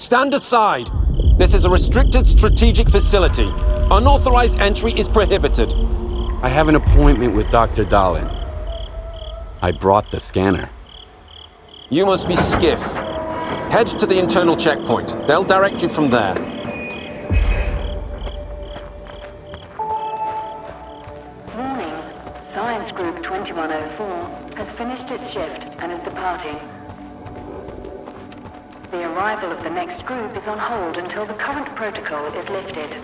Stand aside. This is a restricted strategic facility. Unauthorized entry is prohibited. I have an appointment with Dr. Dahlin. I brought the scanner. You must be Skiff. Head to the internal checkpoint. They'll direct you from there. Warning. Science Group 2104 has finished its shift and is departing. The arrival of the next group is on hold until the current protocol is lifted.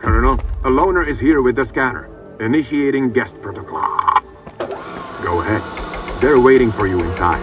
Colonel, a loner is here with the scanner. Initiating guest protocol. Go ahead. They're waiting for you inside.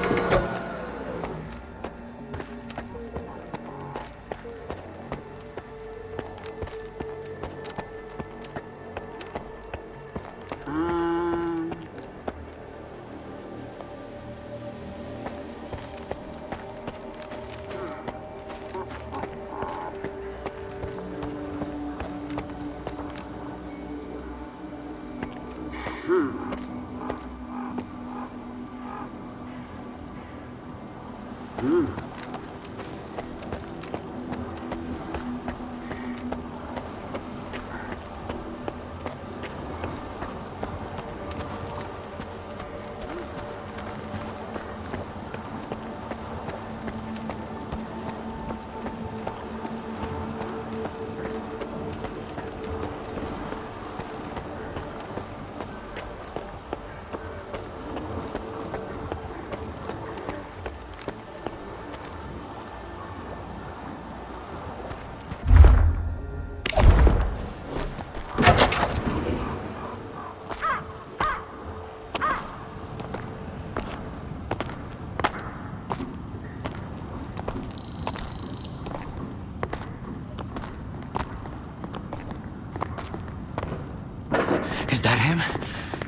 Is that him?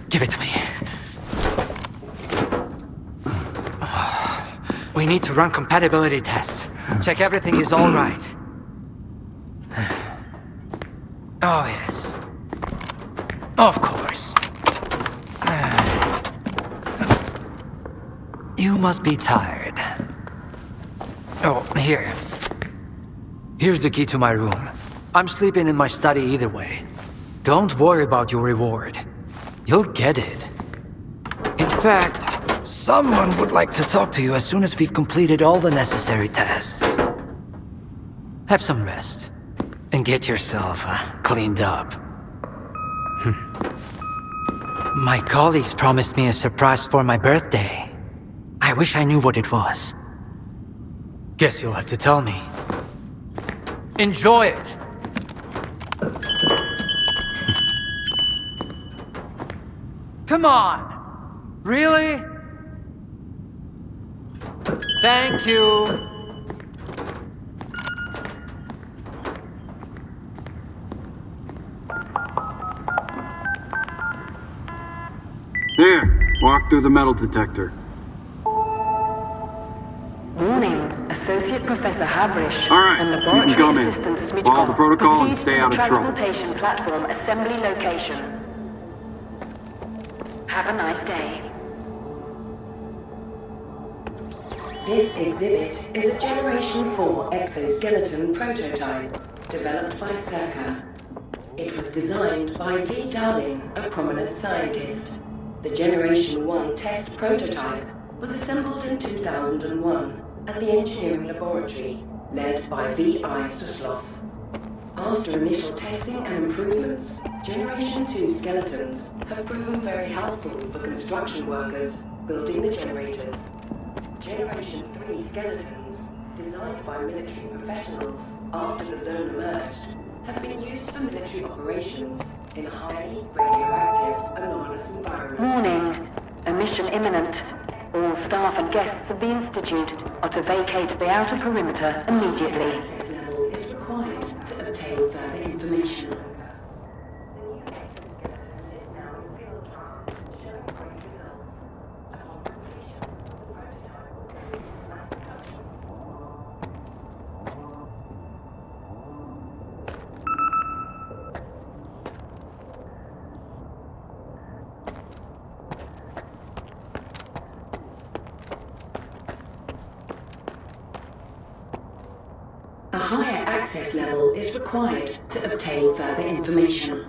Give it to me. We need to run compatibility tests. Check everything is all right. Oh, yes. Of course. You must be tired. Oh, here. Here's the key to my room. I'm sleeping in my study either way. Don't worry about your reward. You'll get it. In fact, someone would like to talk to you as soon as we've completed all the necessary tests. Have some rest. And get yourself cleaned up. My colleagues promised me a surprise for my birthday. I wish I knew what it was. Guess you'll have to tell me. Enjoy it! Come on! Really? Thank you! Here, walk through the metal detector. Warning. Associate Professor Havrish All right, and you can come Laboratory in. Assistant Follow the Smitcom protocol and proceed stay to out the of trouble. transportation platform assembly location. Have a nice day. This exhibit is a Generation 4 exoskeleton prototype developed by SIRCAA. It was designed by V. Dahlin, a prominent scientist. The Generation 1 test prototype was assembled in 2001 at the engineering laboratory led by V.I. Suslov. After initial testing and improvements, Generation 2 skeletons have proven very helpful for construction workers building the generators. Generation 3 skeletons, designed by military professionals after the zone emerged, have been used for military operations in a highly radioactive, anomalous environment. Warning! Emission imminent. All staff and guests of the Institute are to vacate the outer perimeter immediately. Access level is required to obtain further information. The new exoskeleton is now in access level is required to obtain further information.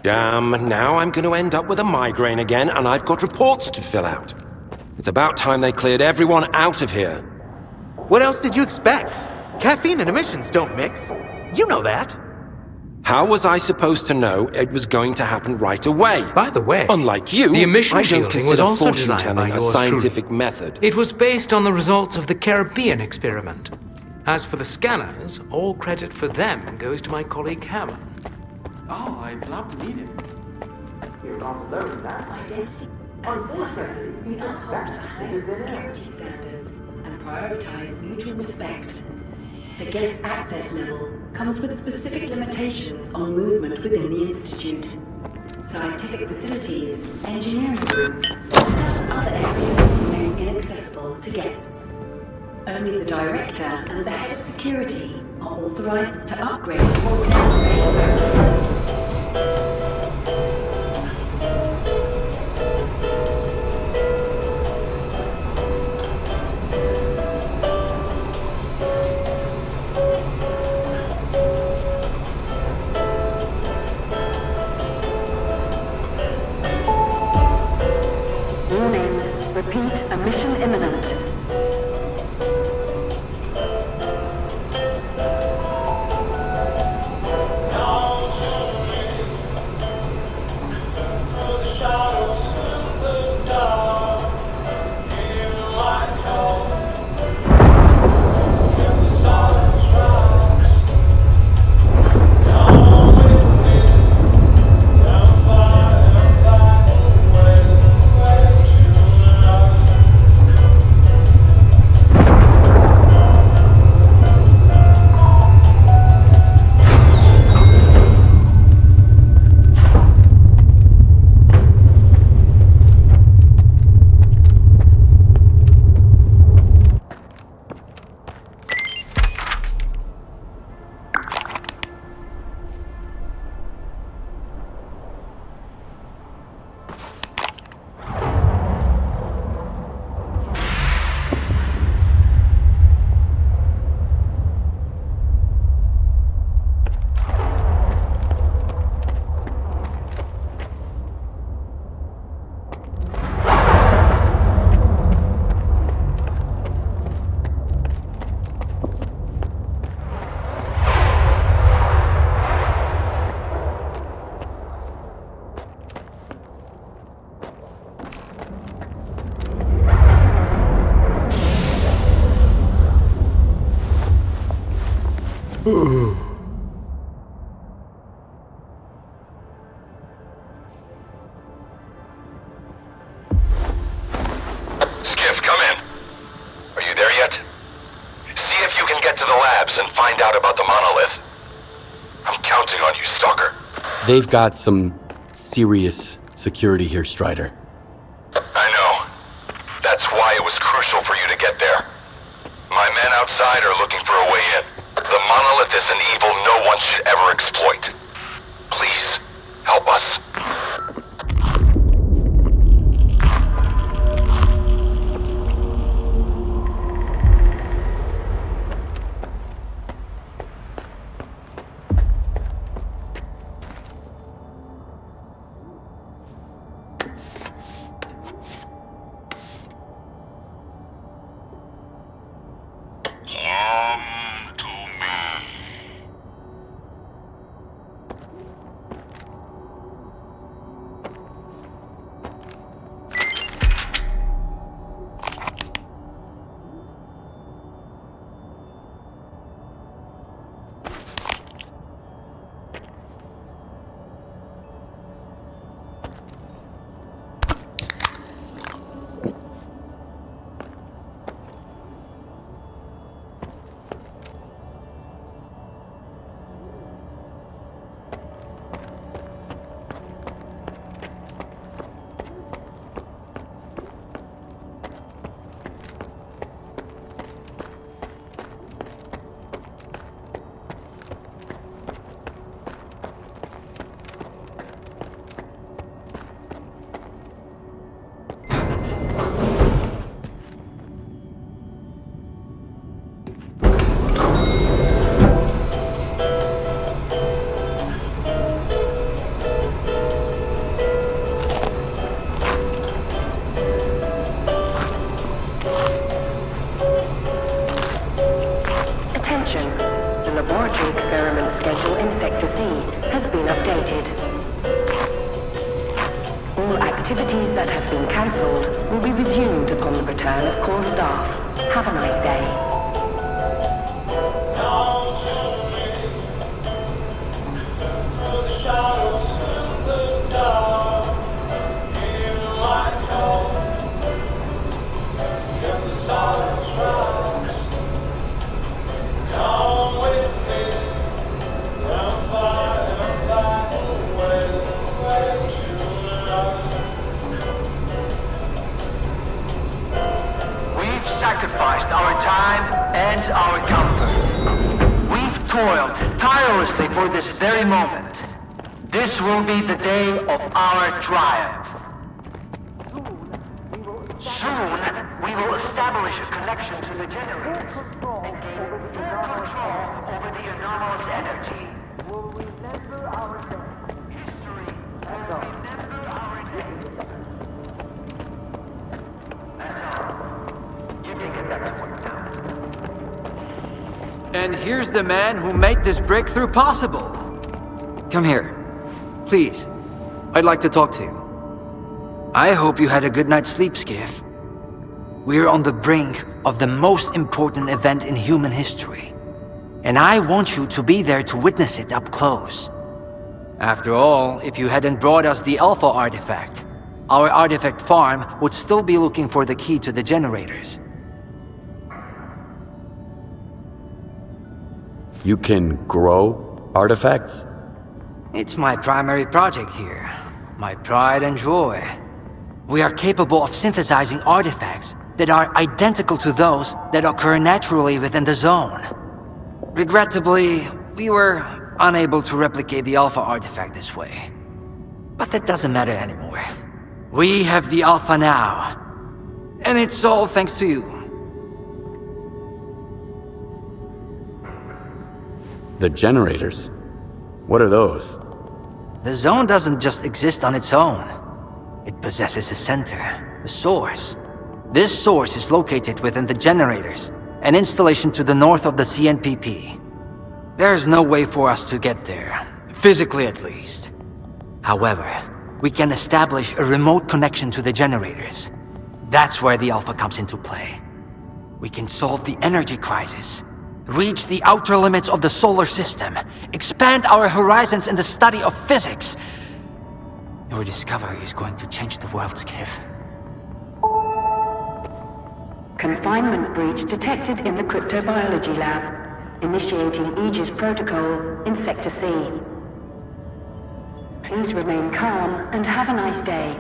Damn, now I'm going to end up with a migraine again, and I've got reports to fill out. It's about time they cleared everyone out of here. What else did you expect? Caffeine and emissions don't mix. You know that. How was I supposed to know it was going to happen right away? By the way, Unlike you, the emission I don't shielding consider was also fortune designed by telling a yours scientific truly. method. It was based on the results of the Caribbean experiment. As for the scanners, all credit for them goes to my colleague Hammer. Oh, I'd love to meet him. Identity. At SIRCAA, we uphold the highest security standards and prioritize mutual respect. The guest access level comes with specific limitations on movement within the Institute. Scientific facilities, engineering rooms, and certain other areas remain inaccessible to guests. Only the Director and the Head of Security are authorized to upgrade or downgrade those facilities. Warning. Repeat, emission imminent. Skiff, come in. Are you there yet? See if you can get to the labs and find out about the monolith. I'm counting on you, Stalker. They've got some serious security here, Strider. I know. That's why it was crucial for you to get there. My men outside are looking for a way in. The monolith is an evil no one should ever exploit. Please, help us. Come to me. laboratory experiment schedule in Sector C has been updated. All activities that have been cancelled will be resumed upon the return of core staff. Have a nice day. Sacrificed our time and our comfort. We've toiled tirelessly for this very moment. This will be the day of our triumph. Soon, we will establish a connection to the generators and gain full control over the anomalous energy. We'll remember our day. History will remember our day. That's all. And here's the man who made this breakthrough possible. Come here. Please. I'd like to talk to you. I hope you had a good night's sleep, Skiff. We're on the brink of the most important event in human history. And I want you to be there to witness it up close. After all, if you hadn't brought us the Alpha artifact, our artifact farm would still be looking for the key to the generators. You can grow artifacts? It's my primary project here. My pride and joy. We are capable of synthesizing artifacts that are identical to those that occur naturally within the zone. Regrettably, we were unable to replicate the Alpha artifact this way. But that doesn't matter anymore. We have the Alpha now. And it's all thanks to you. The generators? What are those? The zone doesn't just exist on its own. It possesses a center, a source. This source is located within the generators, an installation to the north of the CNPP. There's no way for us to get there, physically at least. However, we can establish a remote connection to the generators. That's where the Alpha comes into play. We can solve the energy crisis, reach the outer limits of the solar system, expand our horizons in the study of physics. Your discovery is going to change the world, Skiff. Confinement breach detected in the cryptobiology lab. Initiating Aegis protocol in Sector C. Please remain calm and have a nice day.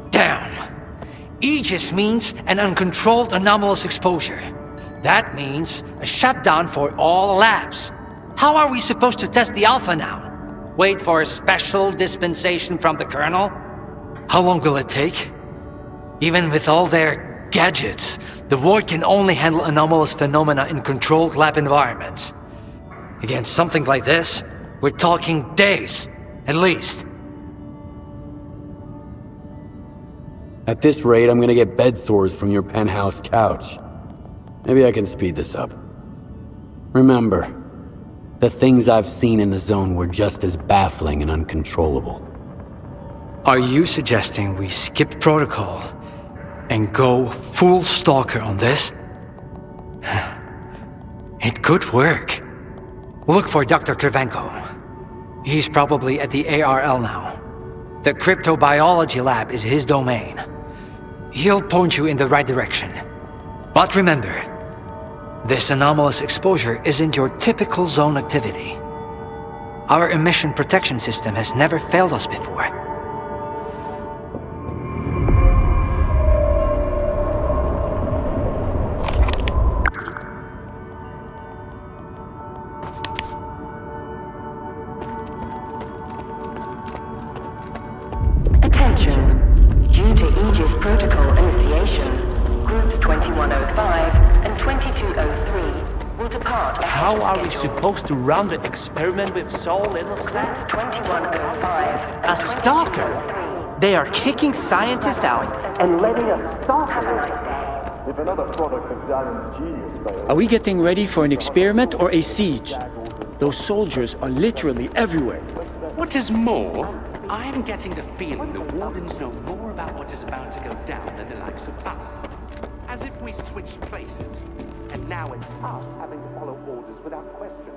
Damn! Aegis means an uncontrolled anomalous exposure. That means a shutdown for all labs. How are we supposed to test the Alpha now? Wait for a special dispensation from the Colonel? How long will it take? Even with all their gadgets, the Ward can only handle anomalous phenomena in controlled lab environments. Against something like this, we're talking days, at least. At this rate, I'm gonna get bed sores from your penthouse couch. Maybe I can speed this up. Remember, the things I've seen in the zone were just as baffling and uncontrollable. Are you suggesting we skip protocol and go full STALKER on this? It could work. Look for Dr. Kravchenko. He's probably at the ARL now. The cryptobiology lab is his domain. He'll point you in the right direction. But remember, this anomalous exposure isn't your typical zone activity. Our emission protection system has never failed us before. Attention. Due to Aegis protocol initiation, groups 2105 and 2203 will depart. How are we supposed to run the experiment with so little staff? 2105. A stalker? They are kicking scientists out and letting us stalk. Have a nice day. If another product of Darren's genius fails... Are we getting ready for an experiment or a siege? Those soldiers are literally everywhere. What is more, I'm getting the feeling the Wardens know more about what is about to go down than the likes of us. As if we switched places, and now it's us having to follow orders without question.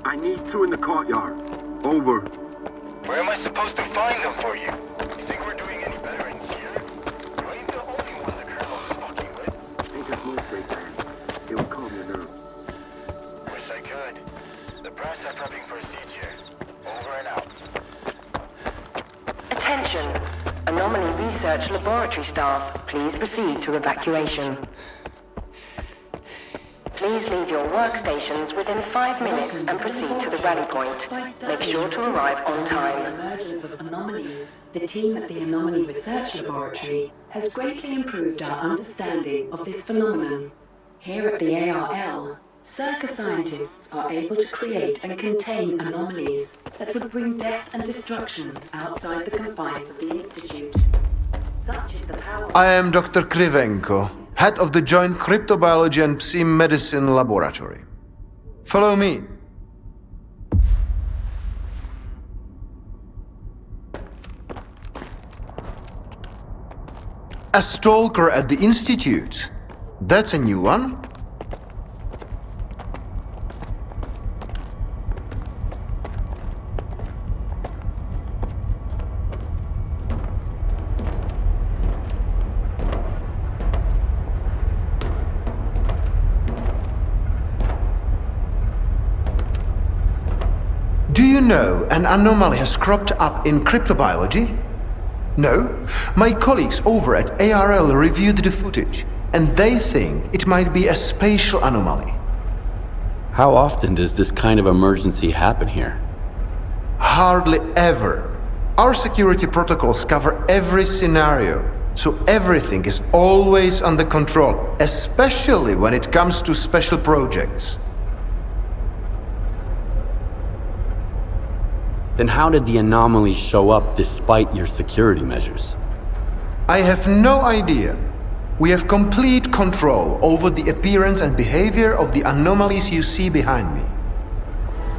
I need 2 in the courtyard. Over. Where am I supposed to find them for you? You think we're doing any better in here? You ain't the only one the Colonel is fucking with. Take a small straight man. It will calm your nerves. Wish I could. The brass are prepping for a siege here. Over and out. Attention! Anomaly Research Laboratory staff, please proceed to evacuation. Please leave your workstations within 5 minutes and proceed to the rally point. Make sure to arrive on time. The emergence of anomalies, the team at the Anomaly Research Laboratory has greatly improved our understanding of this phenomenon. Here at the ARL, SIRCAA scientists are able to create and contain anomalies that would bring death and destruction outside the confines of the Institute. Such is the power... I am Dr. Krivenko, head of the Joint Cryptobiology and Psi-Medicine Laboratory. Follow me. A stalker at the Institute? That's a new one. Do you know an anomaly has cropped up in cryptobiology? No? My colleagues over at ARL reviewed the footage, and they think it might be a spatial anomaly. How often does this kind of emergency happen here? Hardly ever. Our security protocols cover every scenario, so everything is always under control, especially when it comes to special projects. Then how did the anomaly show up despite your security measures? I have no idea. We have complete control over the appearance and behavior of the anomalies you see behind me.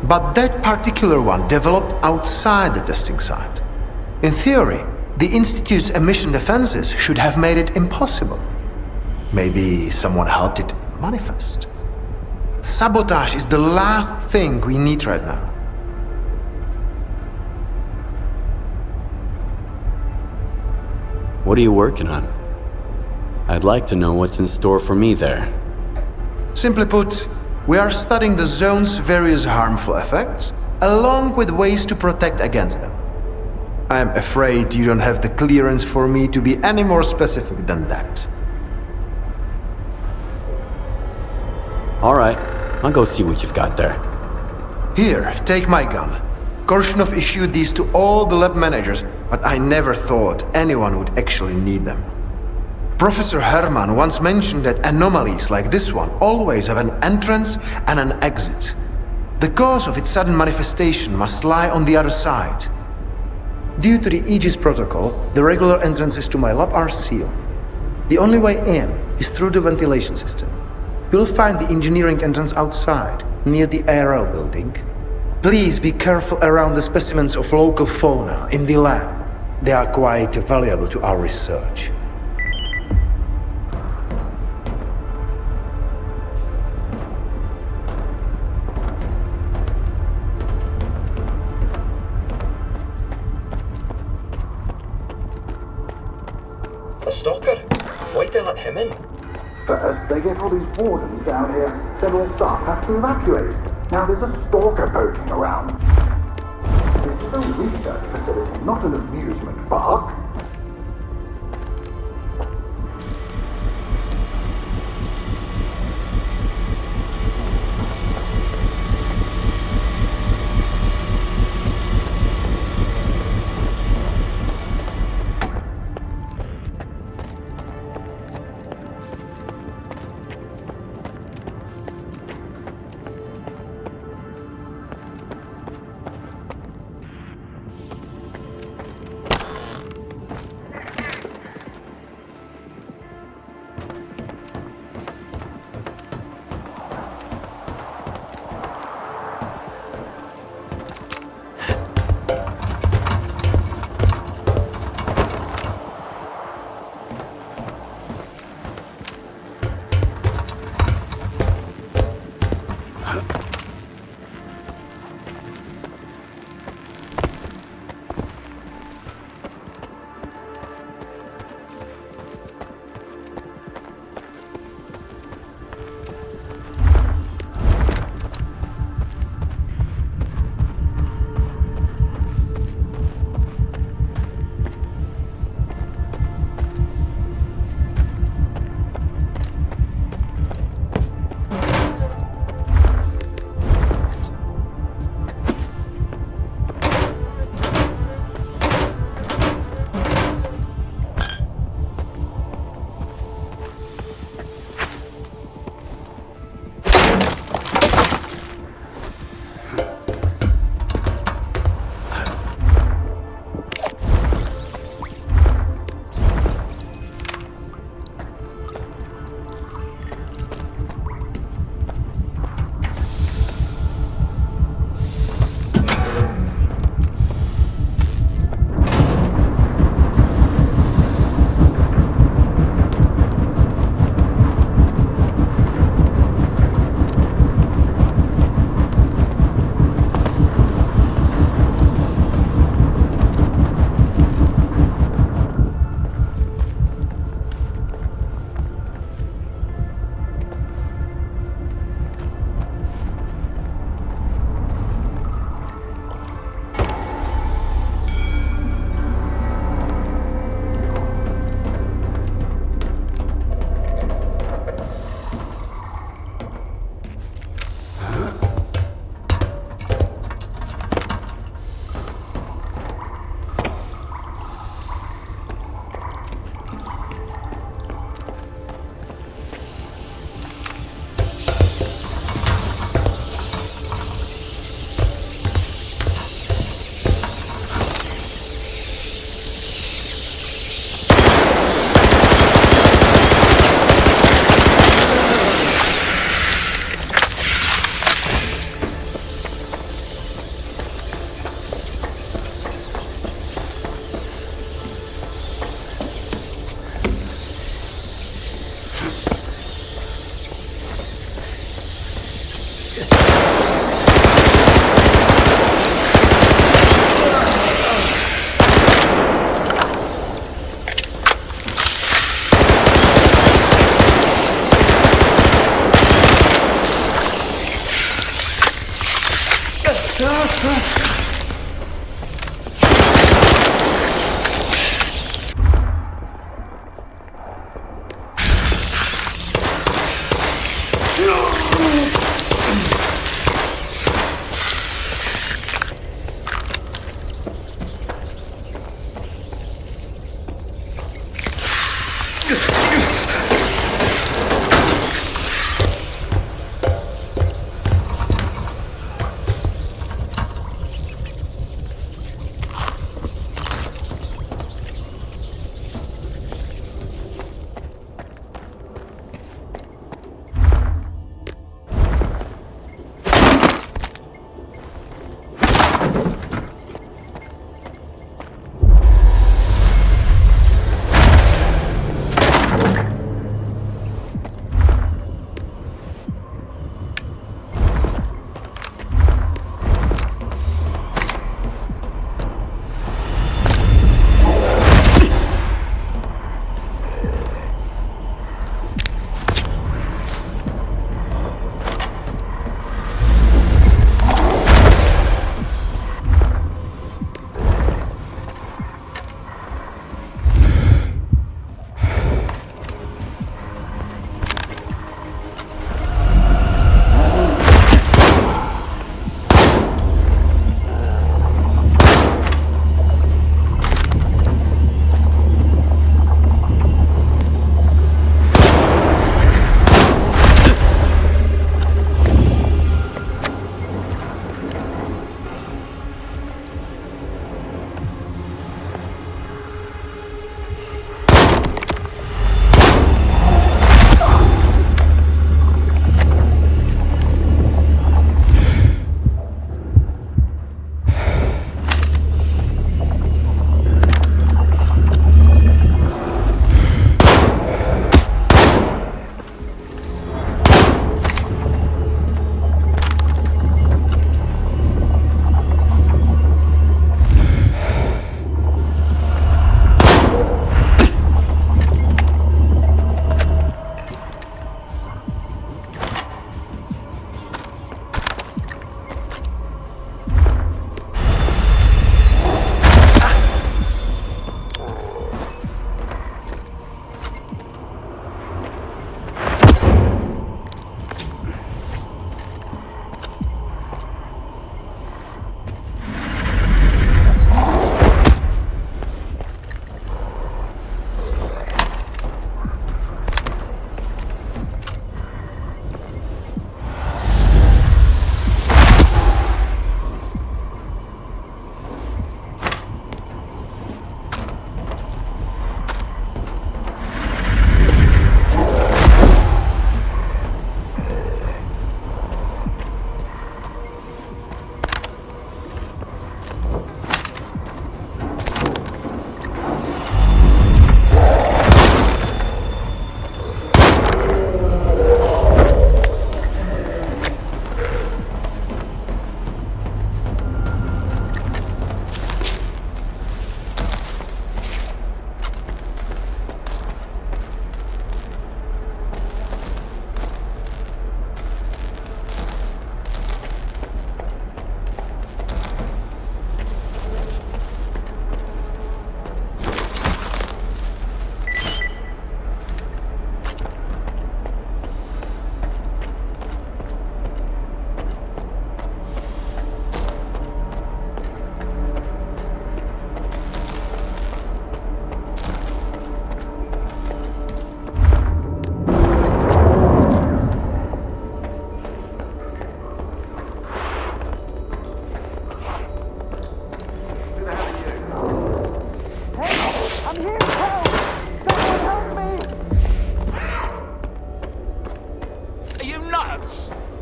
But that particular one developed outside the testing site. In theory, the Institute's emission defenses should have made it impossible. Maybe someone helped it manifest. Sabotage is the last thing we need right now. What are you working on? I'd like to know what's in store for me there. Simply put, we are studying the zone's various harmful effects, along with ways to protect against them. I am afraid you don't have the clearance for me to be any more specific than that. All right, I'll go see what you've got there. Here, take my gun. Korshunov issued these to all the lab managers, but I never thought anyone would actually need them. Professor Herman once mentioned that anomalies like this one always have an entrance and an exit. The cause of its sudden manifestation must lie on the other side. Due to the Aegis protocol, the regular entrances to my lab are sealed. The only way in is through the ventilation system. You'll find the engineering entrance outside, near the ARL building. Please be careful around the specimens of local fauna in the lab. They are quite valuable to our research. A stalker? Why'd they let him in? First, they get all these wardens down here. Several staff have to evacuate. Now there's a stalker poking around. This is a research facility, not an amusement park.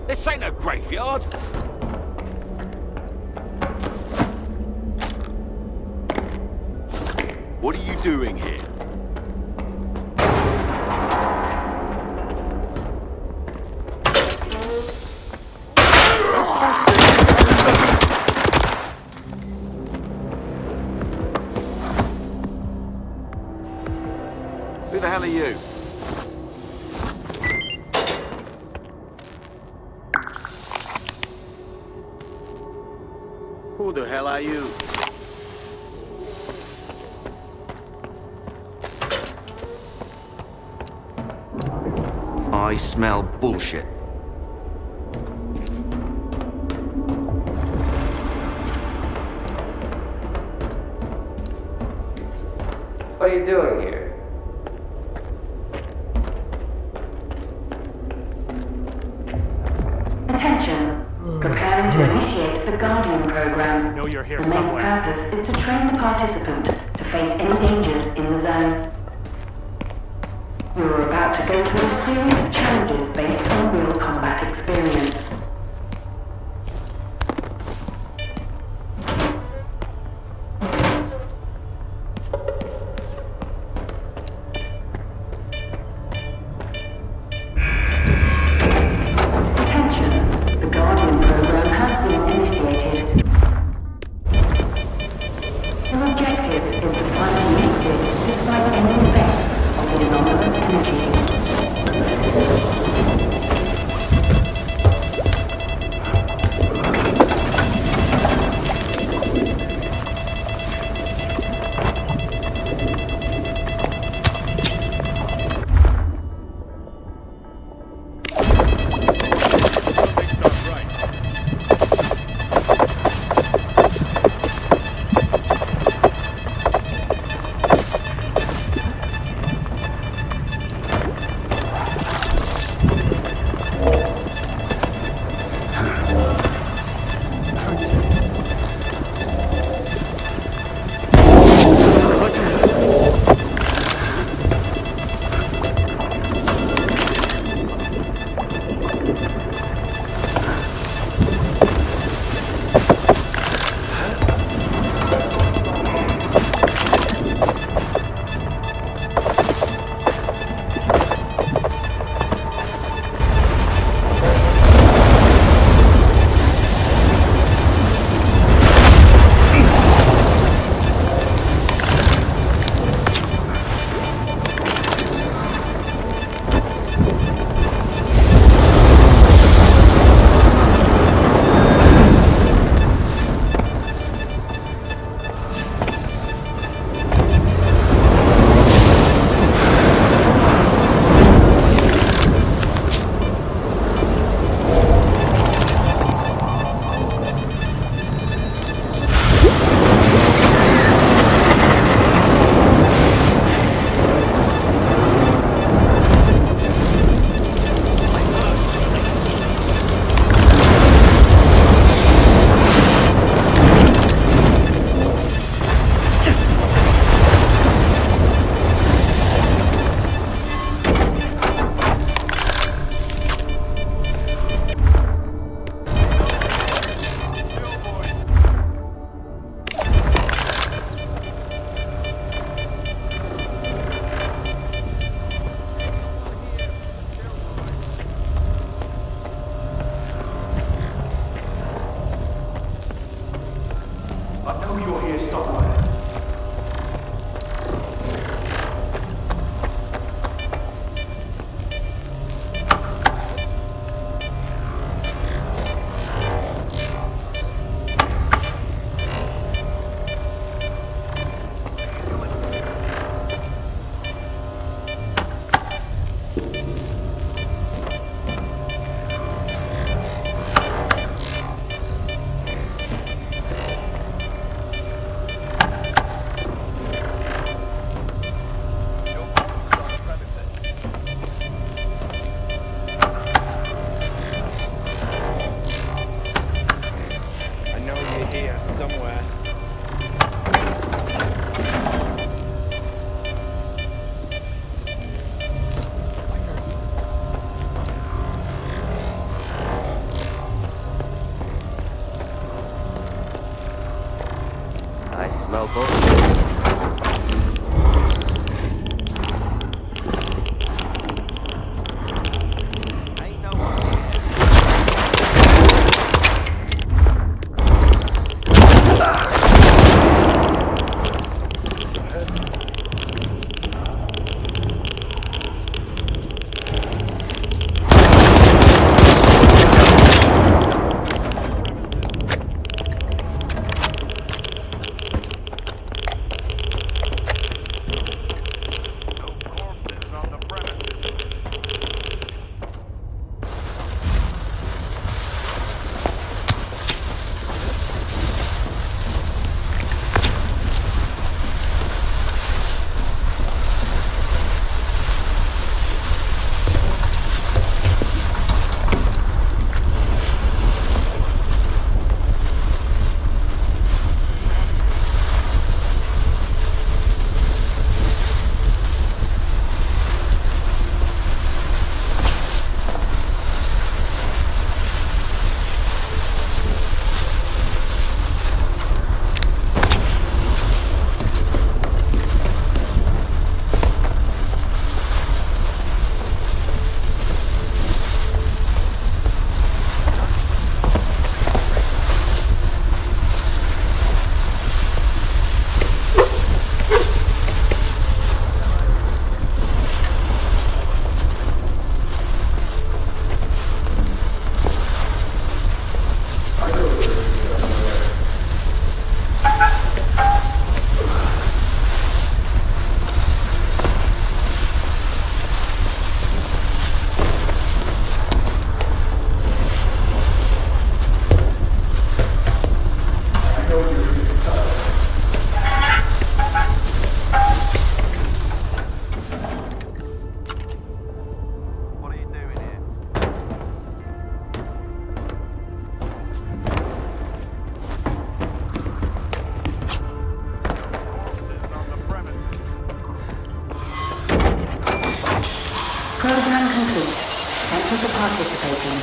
This ain't a graveyard. What are you doing here? Who the hell are you? the hell are you? I smell bullshit. What are you doing here? Attention. Preparing to initiate the Guardian program. Know you're here The main somewhere. purpose is to train the participant to face any dangers in the zone. You are about to go through a series of challenges based on real combat experience. Attention, the Guardian program has been initiated. Your objective is to find an exit despite any effects of the anomalous energy. I smell bullshit. you for participating.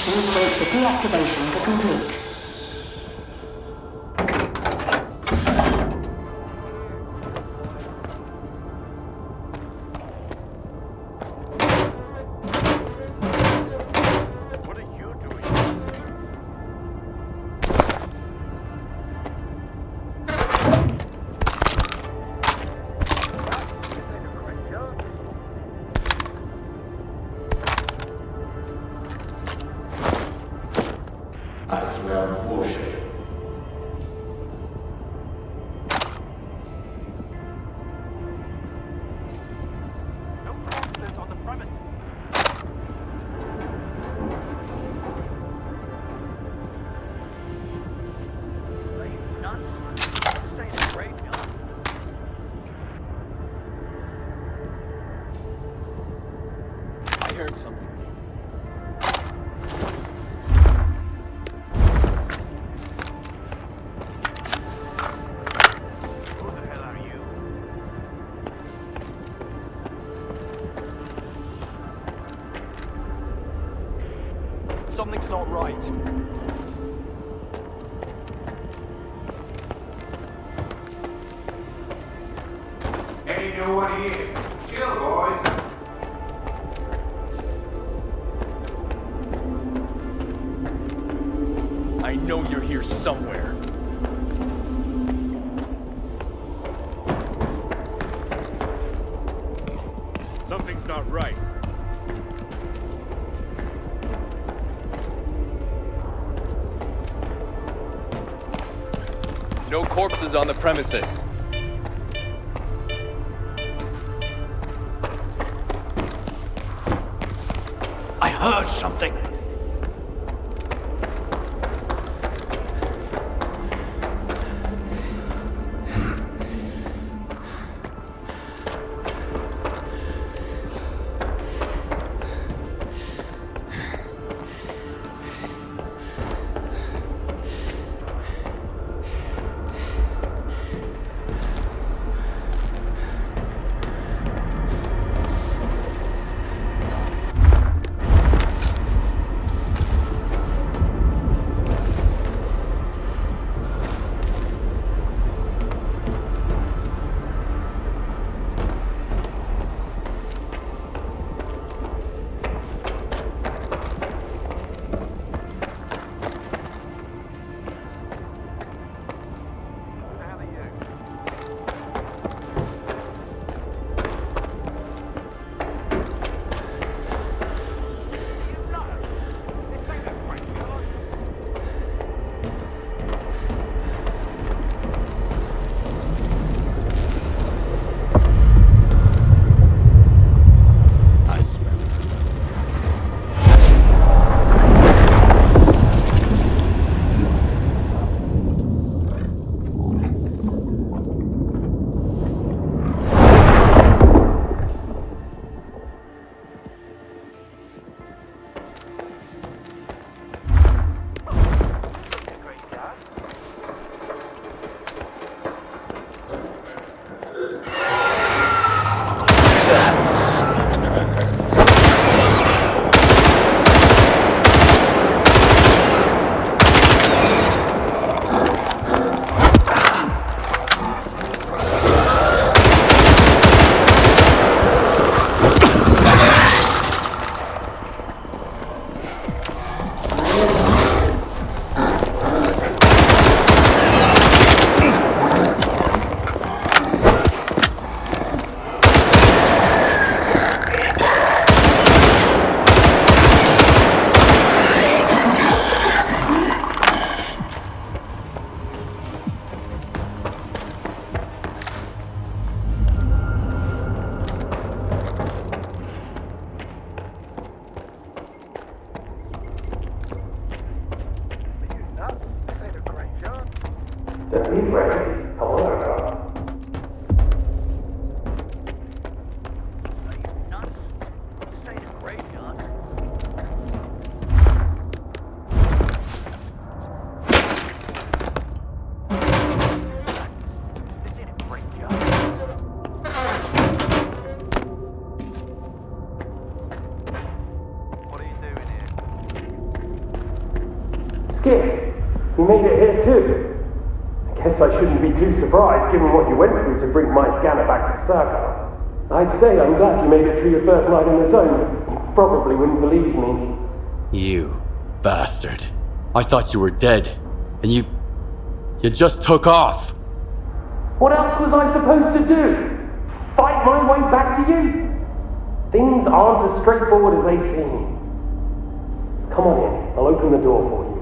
Please wait for deactivation to complete. Something's not right. Ain't know what it is. Chill, boys. I know you're here somewhere. Something's not right. No corpses on the premises. I heard something. Skip, you made it here too. I guess I shouldn't be too surprised given what you went through to bring my scanner back to SIRCAA. I'd say I'm glad you made it through your first night in the zone, but you probably wouldn't believe me. You bastard. I thought you were dead, and you just took off. What else was I supposed to do? Fight my way back to you? Things aren't as straightforward as they seem. Come on in, I'll open the door for you.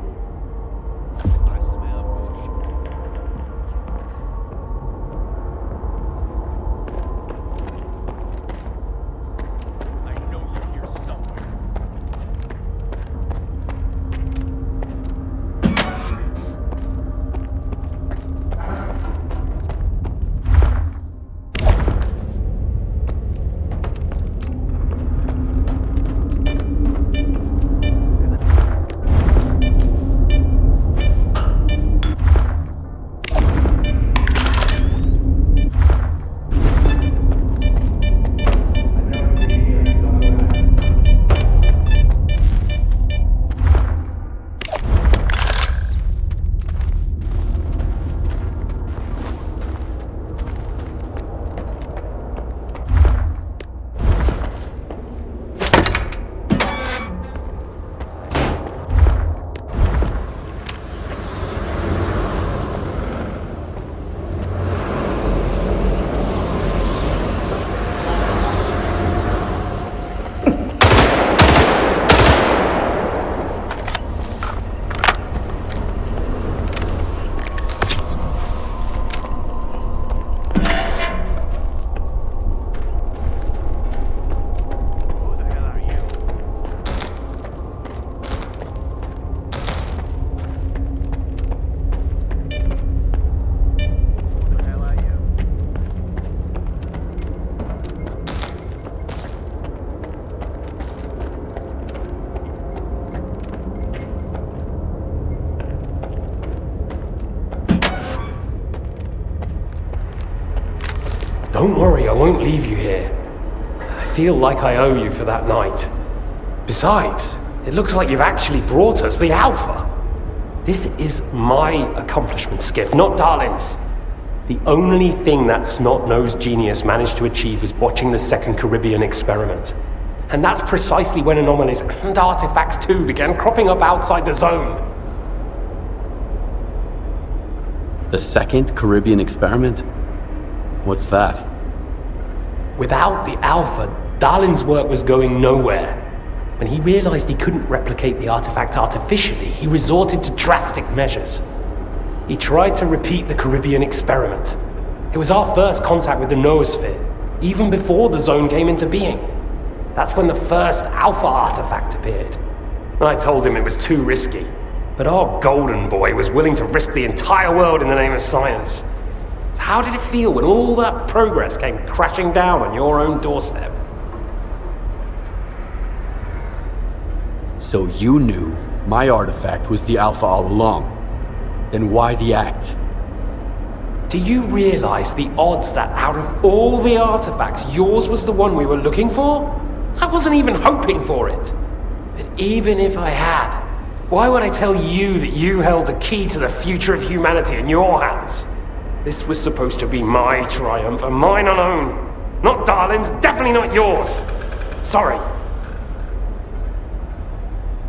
Don't worry, I won't leave you here. I feel like I owe you for that night. Besides, it looks like you've actually brought us the Alpha. This is my accomplishment, Skiff, not Darlin's. The only thing that snot-nosed genius managed to achieve was watching the second Caribbean experiment. And that's precisely when anomalies and artifacts too began cropping up outside the zone. The second Caribbean experiment? What's that? Without the Alpha, Darlin's work was going nowhere. When he realized he couldn't replicate the artifact artificially, he resorted to drastic measures. He tried to repeat the Caribbean experiment. It was our first contact with the noosphere, even before the zone came into being. That's when the first Alpha artifact appeared. I told him it was too risky, but our golden boy was willing to risk the entire world in the name of science. So how did it feel when all that progress came crashing down on your own doorstep? So you knew my artifact was the Alpha all along. Then why the act? Do you realize the odds that out of all the artifacts, yours was the one we were looking for? I wasn't even hoping for it. But even if I had, why would I tell you that you held the key to the future of humanity in your hands? This was supposed to be my triumph, and mine alone. Not Darlin's, definitely not yours. Sorry.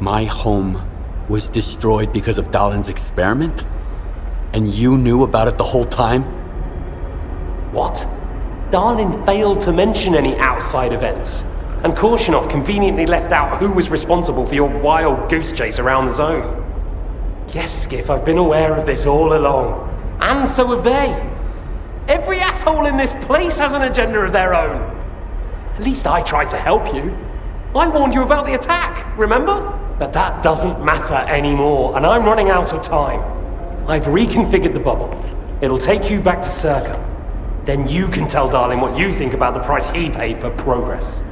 My home was destroyed because of Darlin's experiment? And you knew about it the whole time? What? Darlin failed to mention any outside events, and Korshunov conveniently left out who was responsible for your wild goose chase around the zone. Yes, Skiff, I've been aware of this all along. And so have they. Every asshole in this place has an agenda of their own. At least I tried to help you. I warned you about the attack, remember? But that doesn't matter anymore, and I'm running out of time. I've reconfigured the bubble. It'll take you back to SIRCAA. Then you can tell Darlin what you think about the price he paid for progress.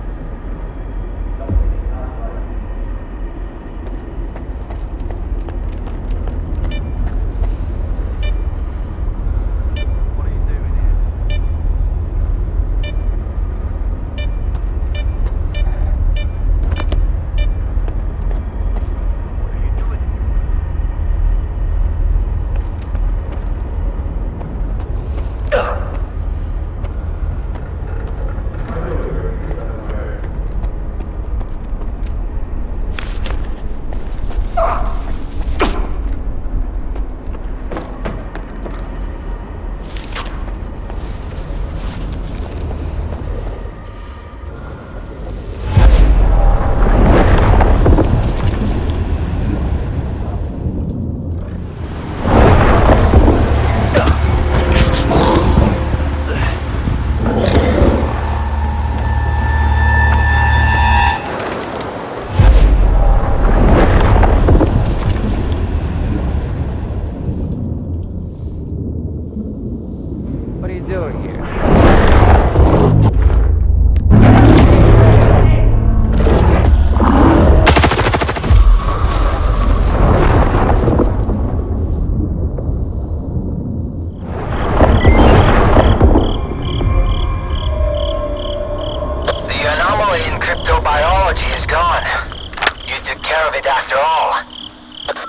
of it after all.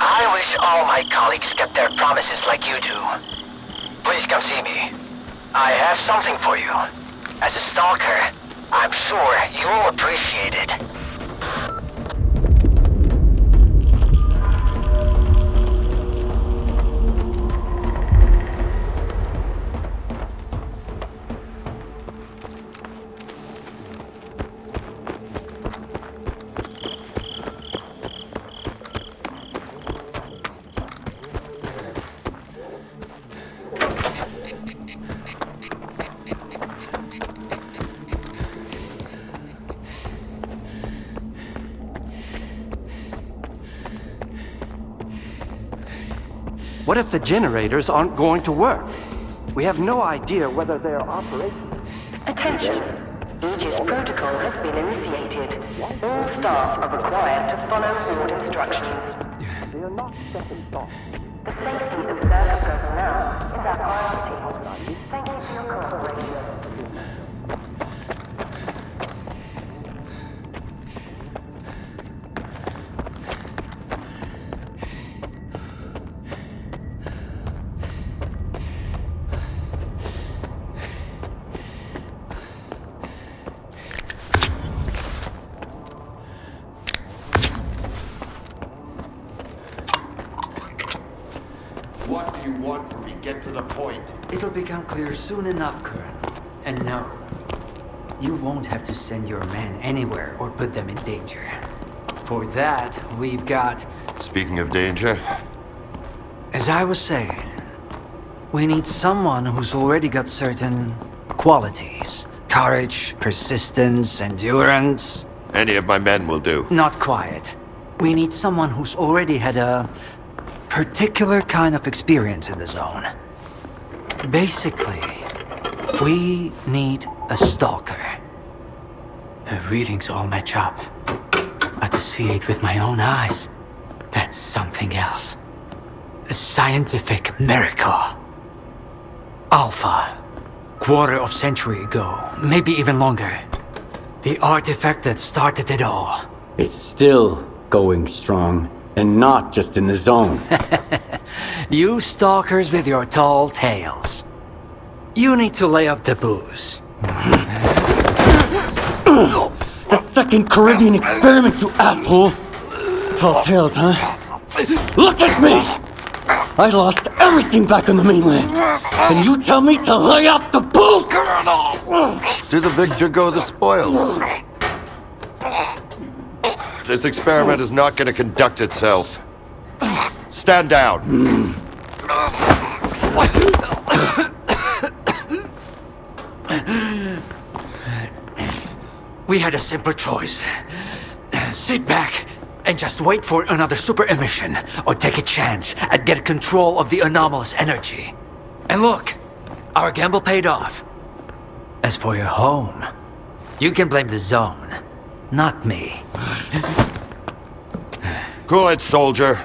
I wish all my colleagues kept their promises like you do. Please come see me. I have something for you. As a stalker, I'm sure you'll appreciate it. What if the generators aren't going to work? We have no idea whether they are operational. Attention! Aegis protocol has been initiated. All staff are required to follow board instructions. They are not second thoughts. The safety of STALKER personnel is our priority. Thank you for your cooperation. What do you want from me? Get to the point. It'll become clear soon enough, Colonel. And no, you won't have to send your men anywhere or put them in danger. For that, we've got... Speaking of danger... As I was saying, we need someone who's already got certain qualities. Courage, persistence, endurance. Any of my men will do. Not quiet. We need someone who's already had a particular kind of experience in the zone. Basically, we need a stalker. The readings all match up. But to see it with my own eyes, that's something else. A scientific miracle. Alpha. Quarter of century ago, maybe even longer. The artifact that started it all. It's still going strong, and not just in the zone. You stalkers with your tall tales. You need to lay up the booze. The second Caribbean experiment, you asshole! Tall tales, huh? Look at me! I lost everything back on the mainland. And you tell me to lay off the booze? To the victor go the spoils. This experiment is not going to conduct itself. Stand down. We had a simple choice. Sit back and just wait for another super emission, or take a chance at get control of the anomalous energy. And look, our gamble paid off. As for your home, you can blame the zone, not me. Cool it, soldier.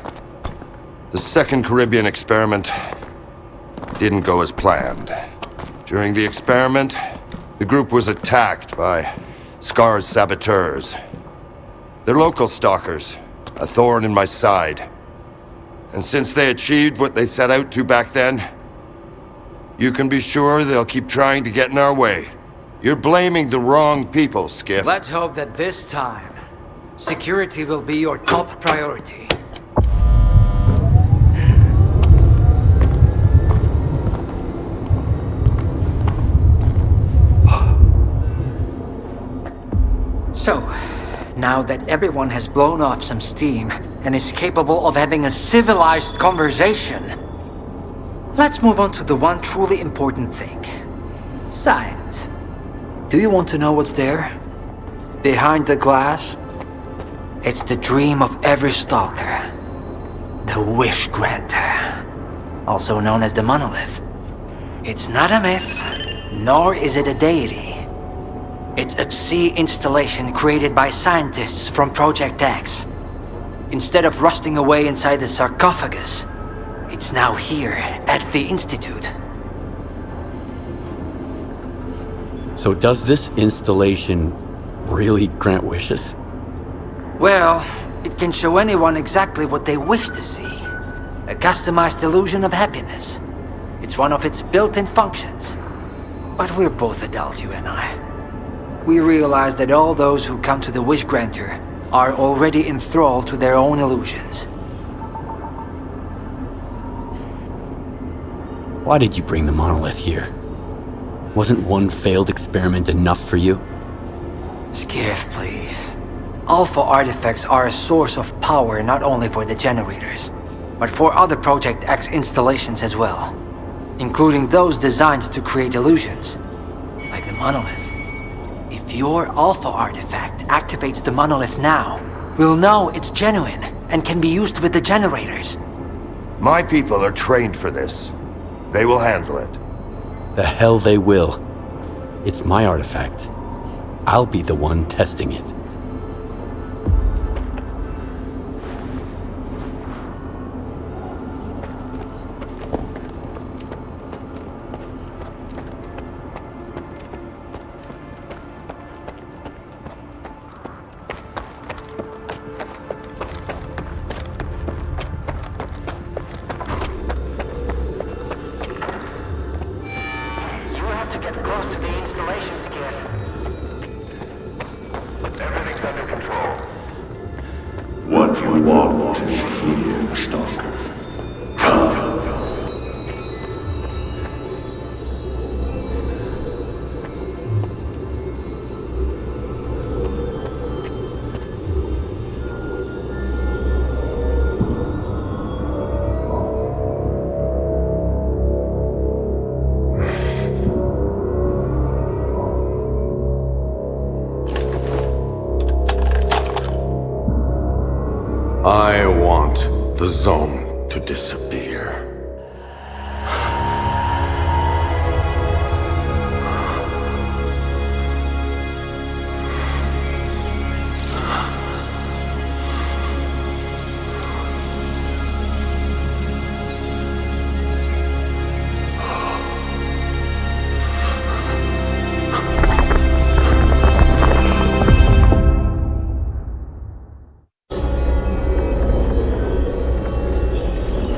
The second Caribbean experiment didn't go as planned. During the experiment, the group was attacked by S.T.A.L.K.E.R's saboteurs. They're local stalkers, a thorn in my side. And since they achieved what they set out to back then, you can be sure they'll keep trying to get in our way. You're blaming the wrong people, Skiff. Let's hope that this time, security will be your top priority. So, now that everyone has blown off some steam and is capable of having a civilized conversation, let's move on to the one truly important thing. Science. Do you want to know what's there? Behind the glass? It's the dream of every stalker. The wish granter. Also known as the monolith. It's not a myth, nor is it a deity. It's a sea installation created by scientists from Project X. Instead of rusting away inside the sarcophagus, it's now here at the Institute. So does this installation really grant wishes? Well, It can show anyone exactly what they wish to see. A customized illusion of happiness. It's one of its built-in functions. But we're both adults, you and I. We realize that all those who come to the Wish Granter are already enthralled to their own illusions. Why did you bring the monolith here? Wasn't one failed experiment enough for you? Skiff, please. Alpha artifacts are a source of power not only for the generators, but for other Project X installations as well. Including those designed to create illusions, like the monolith. If your Alpha artifact activates the monolith now, we'll know it's genuine and can be used with the generators. My people are trained for this. They will handle it. The hell they will. It's my artifact. I'll be the one testing it. What you want is here, Stalker. Come. I want the zone to disappear.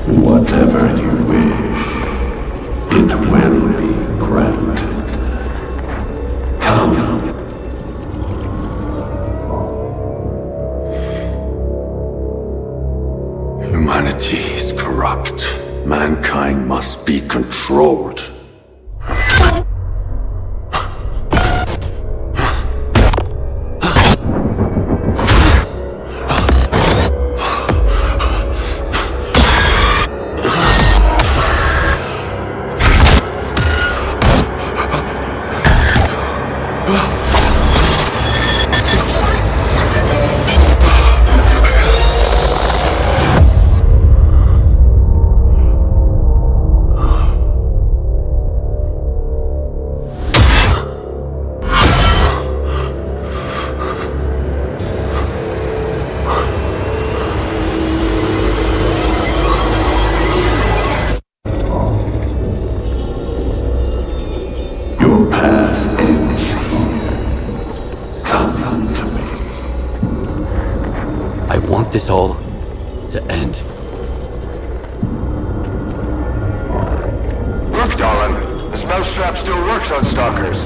Whatever you wish, it will be granted. Come. Humanity is corrupt. Mankind must be controlled. Your path ends here. Come to me. I want this all to end. Look, darling. This mousetrap still works on stalkers.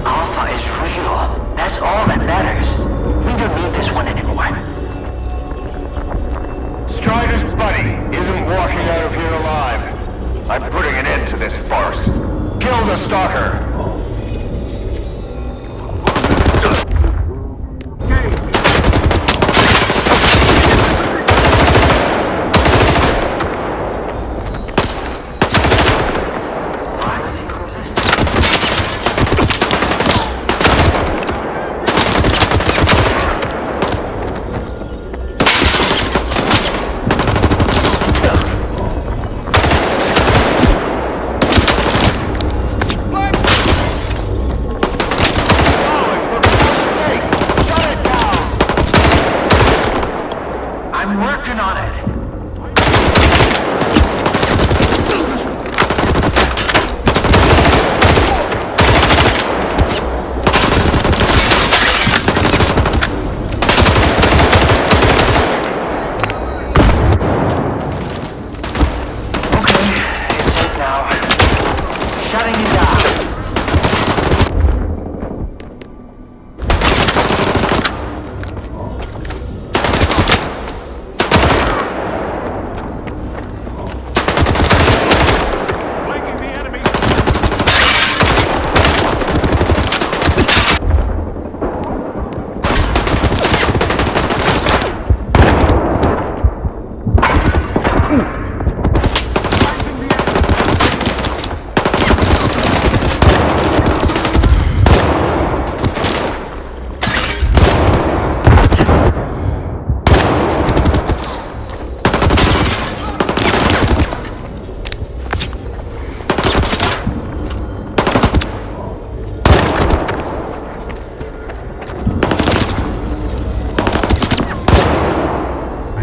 Alpha is real. That's all that matters. We don't need this one anymore. Strider's buddy isn't walking out of here alive. I'm putting an end to this farce. Kill the stalker!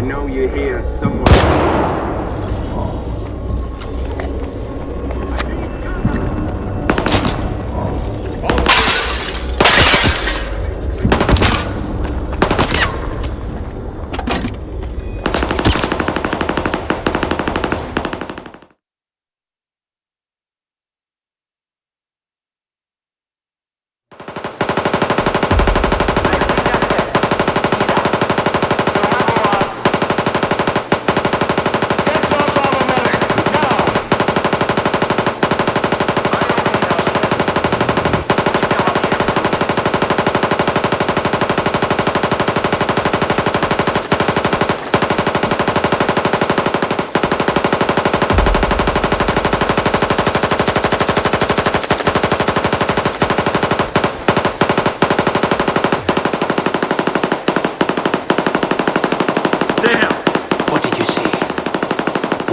know you're here somewhere.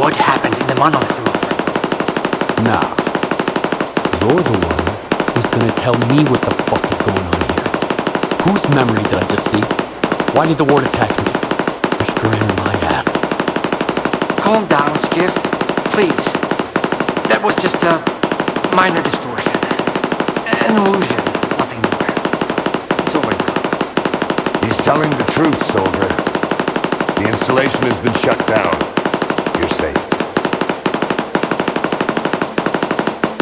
What happened in the monolith room? Nah. You're the one who's gonna tell me what the fuck is going on here. Whose memory did I just see? Why did the ward attack me? You're in my ass. Calm down, Skiff. Please. That was just a minor distortion. An illusion. Nothing more. It's over now. He's telling the truth, soldier. The installation has been shut down. You're safe.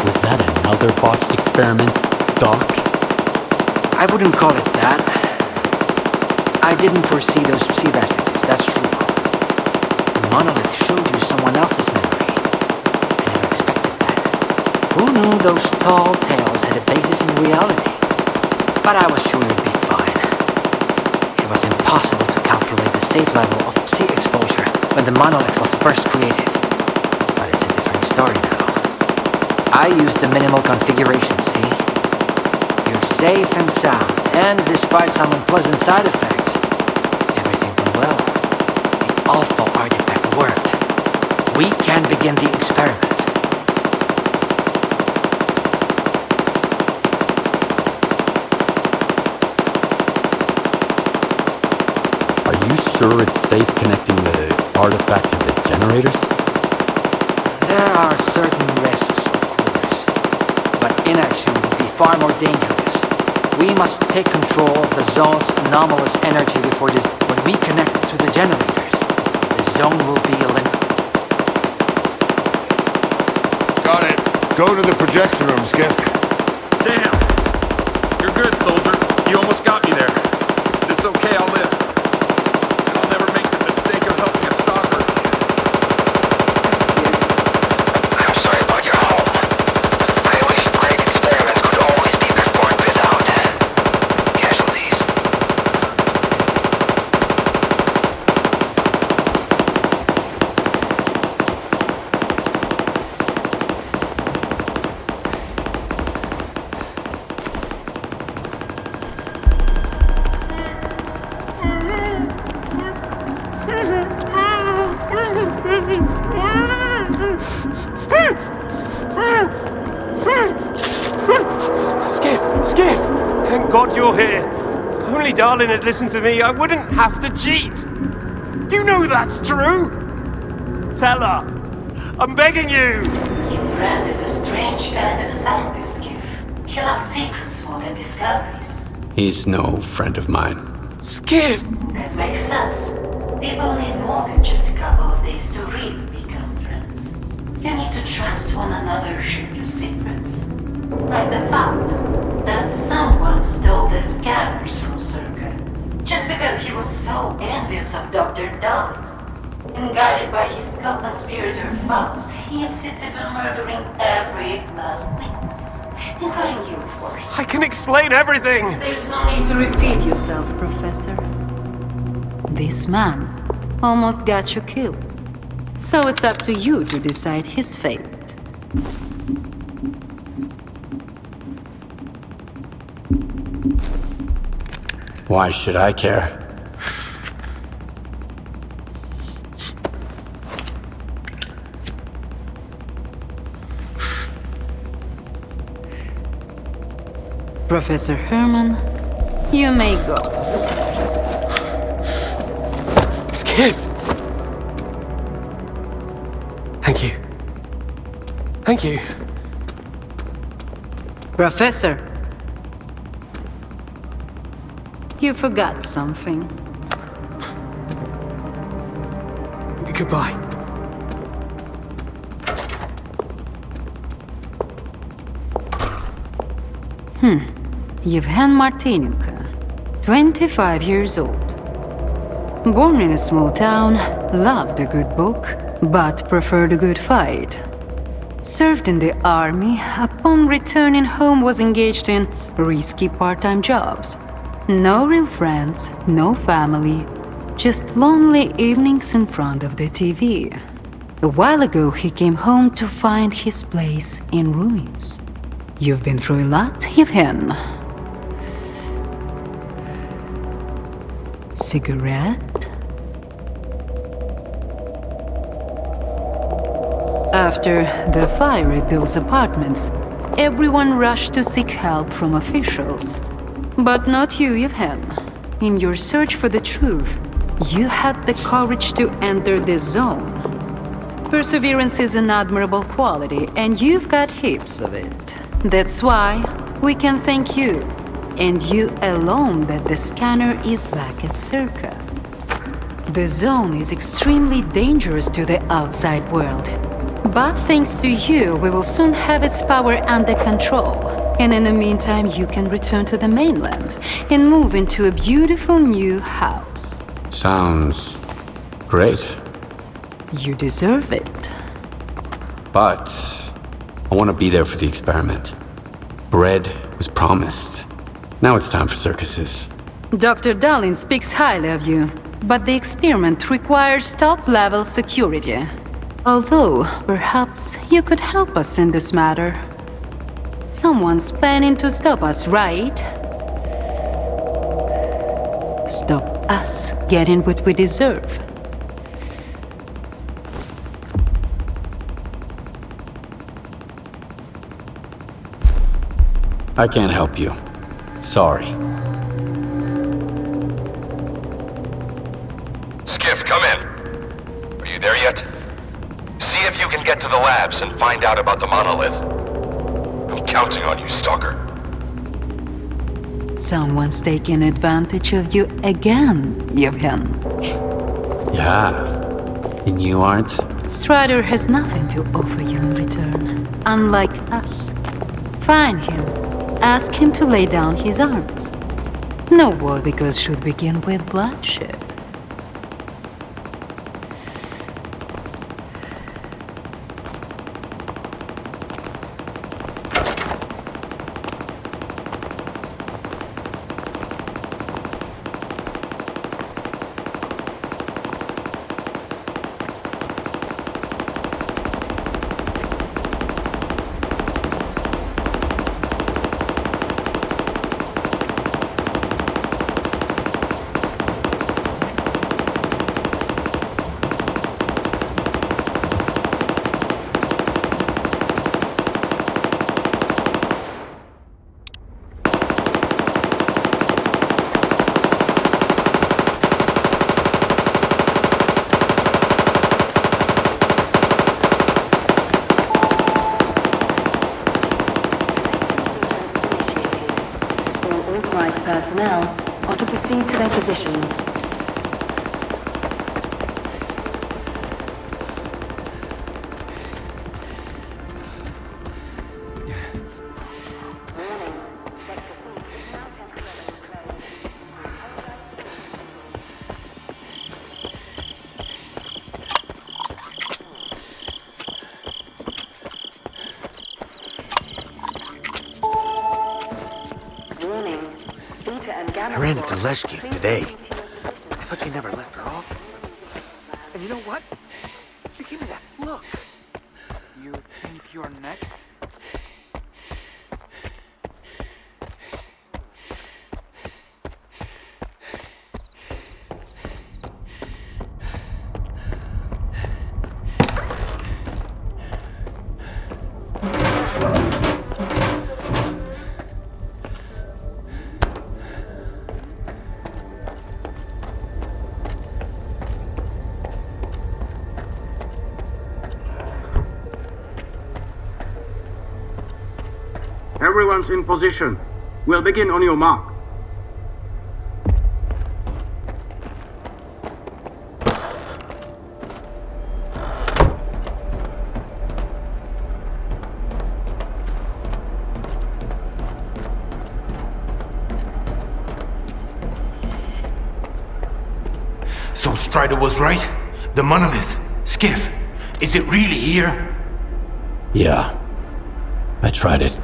Was that another botched experiment, Doc? I wouldn't call it that. I didn't foresee those sea vestiges, that's true. The monolith showed you someone else's memory. I never expected that. Who knew those tall tales had a basis in reality? But I was sure it'd be fine. It was impossible to calculate the safe level of sea exposure when the monolith was first created. But it's a different story now. I used the minimal configuration, see? You're safe and sound, and despite some unpleasant side effects, everything went well. The Alpha artifact worked. We can begin the experiment. Are you sure it's safe connecting the artifact to the generators? There are certain risks, of course, but inaction would be far more dangerous. We must take control of the zone's anomalous energy before this. When we connect to the generators, the zone will be eliminated. Got it. Go to the projection room, Skiff. Damn! You're good, soldier. You almost got me there. It's okay, I'll live. And I'll never make the mistake of helping a stalker. I'm sorry about your home. I wish great experiments could always be performed without casualties. Skiff! Thank God you're here. If only Darlin had listened to me, I wouldn't have to cheat. You know that's true. Tell her. I'm begging you. Your friend is a strange kind of scientist, Skiff. He loves secrets more than discoveries. He's no friend of mine. Skiff! That makes sense. People need more than just a couple of days to really become friends. You need to trust one another, share your secrets. Like the fact that someone stole the scanners from SIRCAA just because he was so envious of Dr. Darlin. And guided by his co-conspirator Faust, he insisted on murdering every last witness, including you, of course. I can explain everything! There's no need to repeat yourself, Professor. This man almost got you killed. So it's up to you to decide his fate. Why should I care? Professor Herman, you may go. Skiff! Thank you. Professor. You forgot something. Goodbye. Yevhen Martinenko, 25 years old. Born in a small town, loved a good book, but preferred a good fight. Served in the army, upon returning home was engaged in risky part-time jobs. No real friends, no family, just lonely evenings in front of the TV. A while ago he came home to find his place in ruins. You've been through a lot, Yevhen. Cigarette? After the fire at Bill's apartments, everyone rushed to seek help from officials. But not you, Yevhen. In your search for the truth, you had the courage to enter the zone. Perseverance is an admirable quality, and you've got heaps of it. That's why we can thank you, and you alone, that the scanner is back at SIRCAA. The zone is extremely dangerous to the outside world. But thanks to you, we will soon have its power under control. And in the meantime, you can return to the mainland and move into a beautiful new house. Sounds great. You deserve it. But I want to be there for the experiment. Bread was promised. Now it's time for circuses. Dr. Darling speaks highly of you, but the experiment requires top-level security. Although, perhaps you could help us in this matter. Someone's planning to stop us, right? Stop us getting what we deserve. I can't help you. Sorry. Skiff, come in. Are you there yet? See if you can get to the labs and find out about the monolith. I'm counting on you, Stalker. Someone's taking advantage of you again, Yevhen. Yeah. And you aren't? Strider has nothing to offer you in return, unlike us. Find him. Ask him to lay down his arms. No war because should begin with bloodshed. Personnel are to proceed to their positions. I ran into Lesky today. I thought you never left her office. And you know what? She gave me that look. You think you're next? Everyone's in position. We'll begin on your mark. So Strider was right? The monolith, Skiff, is it really here? Yeah. I tried it.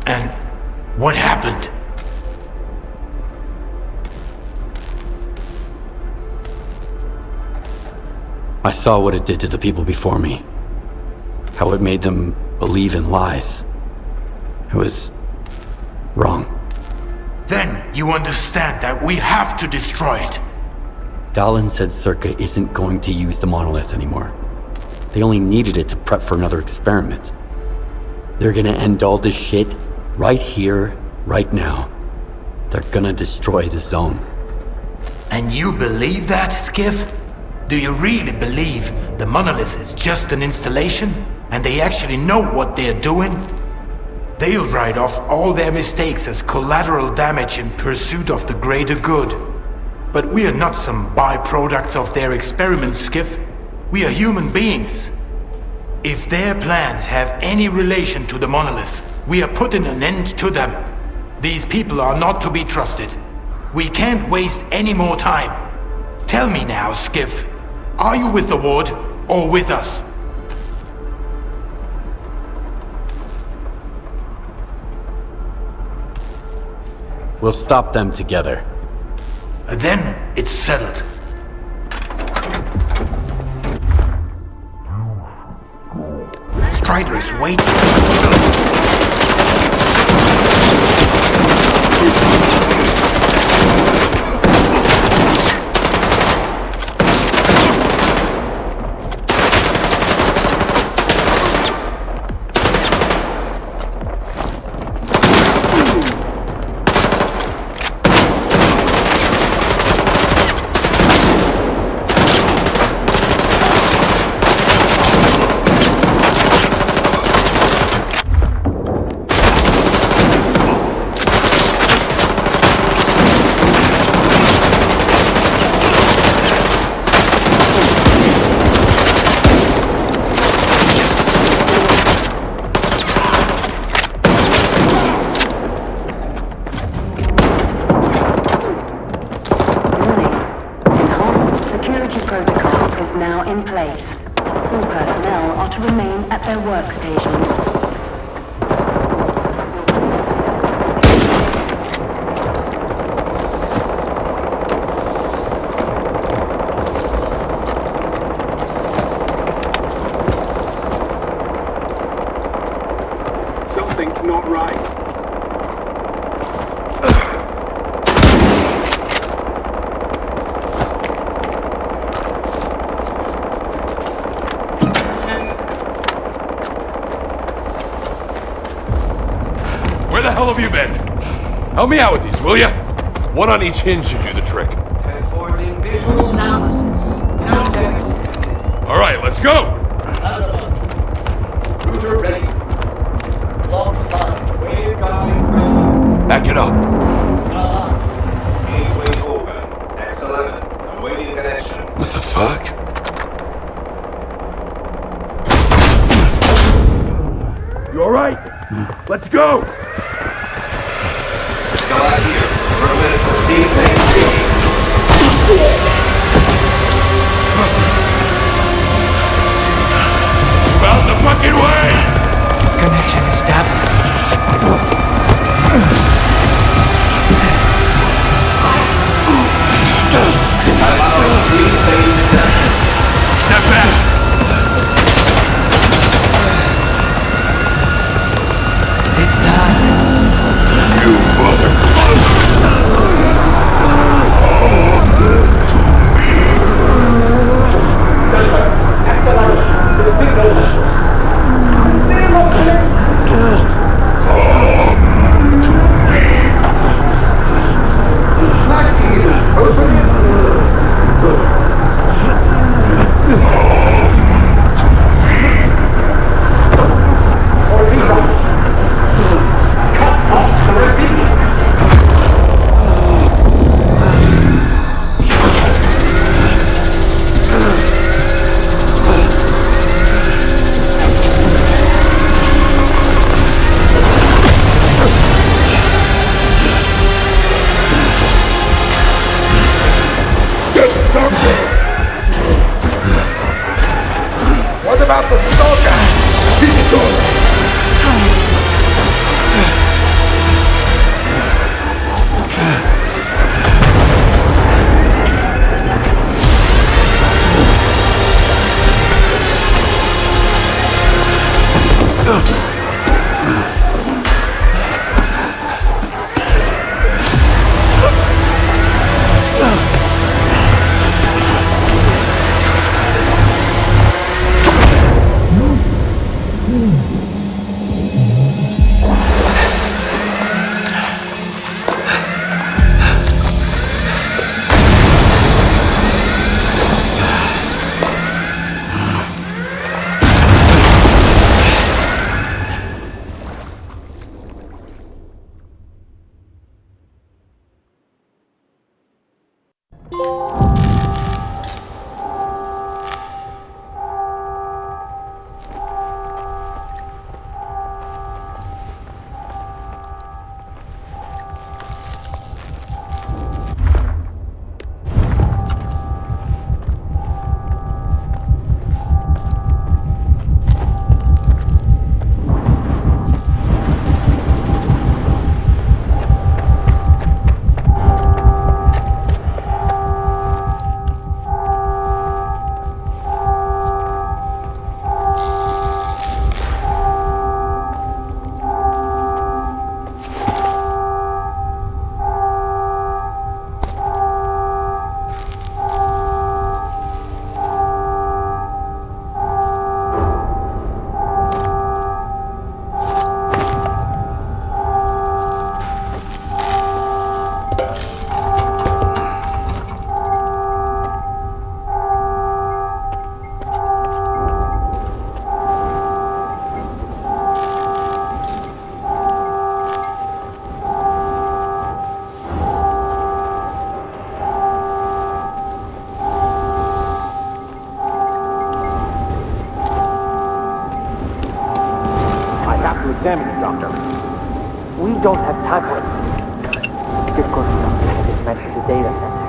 And what happened? I saw what it did to the people before me. How it made them believe in lies. It was wrong. Then you understand that we have to destroy it. Dahlan said SIRCAA isn't going to use the monolith anymore. They only needed it to prep for another experiment. They're gonna end all this shit right here, right now. They're gonna destroy the zone. And you believe that, Skiff? Do you really believe the monolith is just an installation? And they actually know what they're doing? They'll write off all their mistakes as collateral damage in pursuit of the greater good. But we are not some byproducts of their experiments, Skiff. We are human beings. If their plans have any relation to the monolith, we are putting an end to them. These people are not to be trusted. We can't waste any more time. Tell me now, Skiff. Are you with the Ward or with us? We'll stop them together. Then it's settled. Strider is waiting. Something's not right. Where the hell have you been? Help me out with these, will ya? One on each hinge should do the trick. Performing visual analysis. Now text. Alright, let's go! Router ready. Lock 5. Wave guide ready. Back it up. Gateway open. X11. Awaiting connection. What the fuck? You alright? Let's go! STALKER here. Request for safe landing. Out the fucking way! Connection established. I'm out of street phase attack. Step back! It's done. You motherfucker! Examine it, Doctor. We don't have time for it. Good course, Doctor, has mentioned the data center.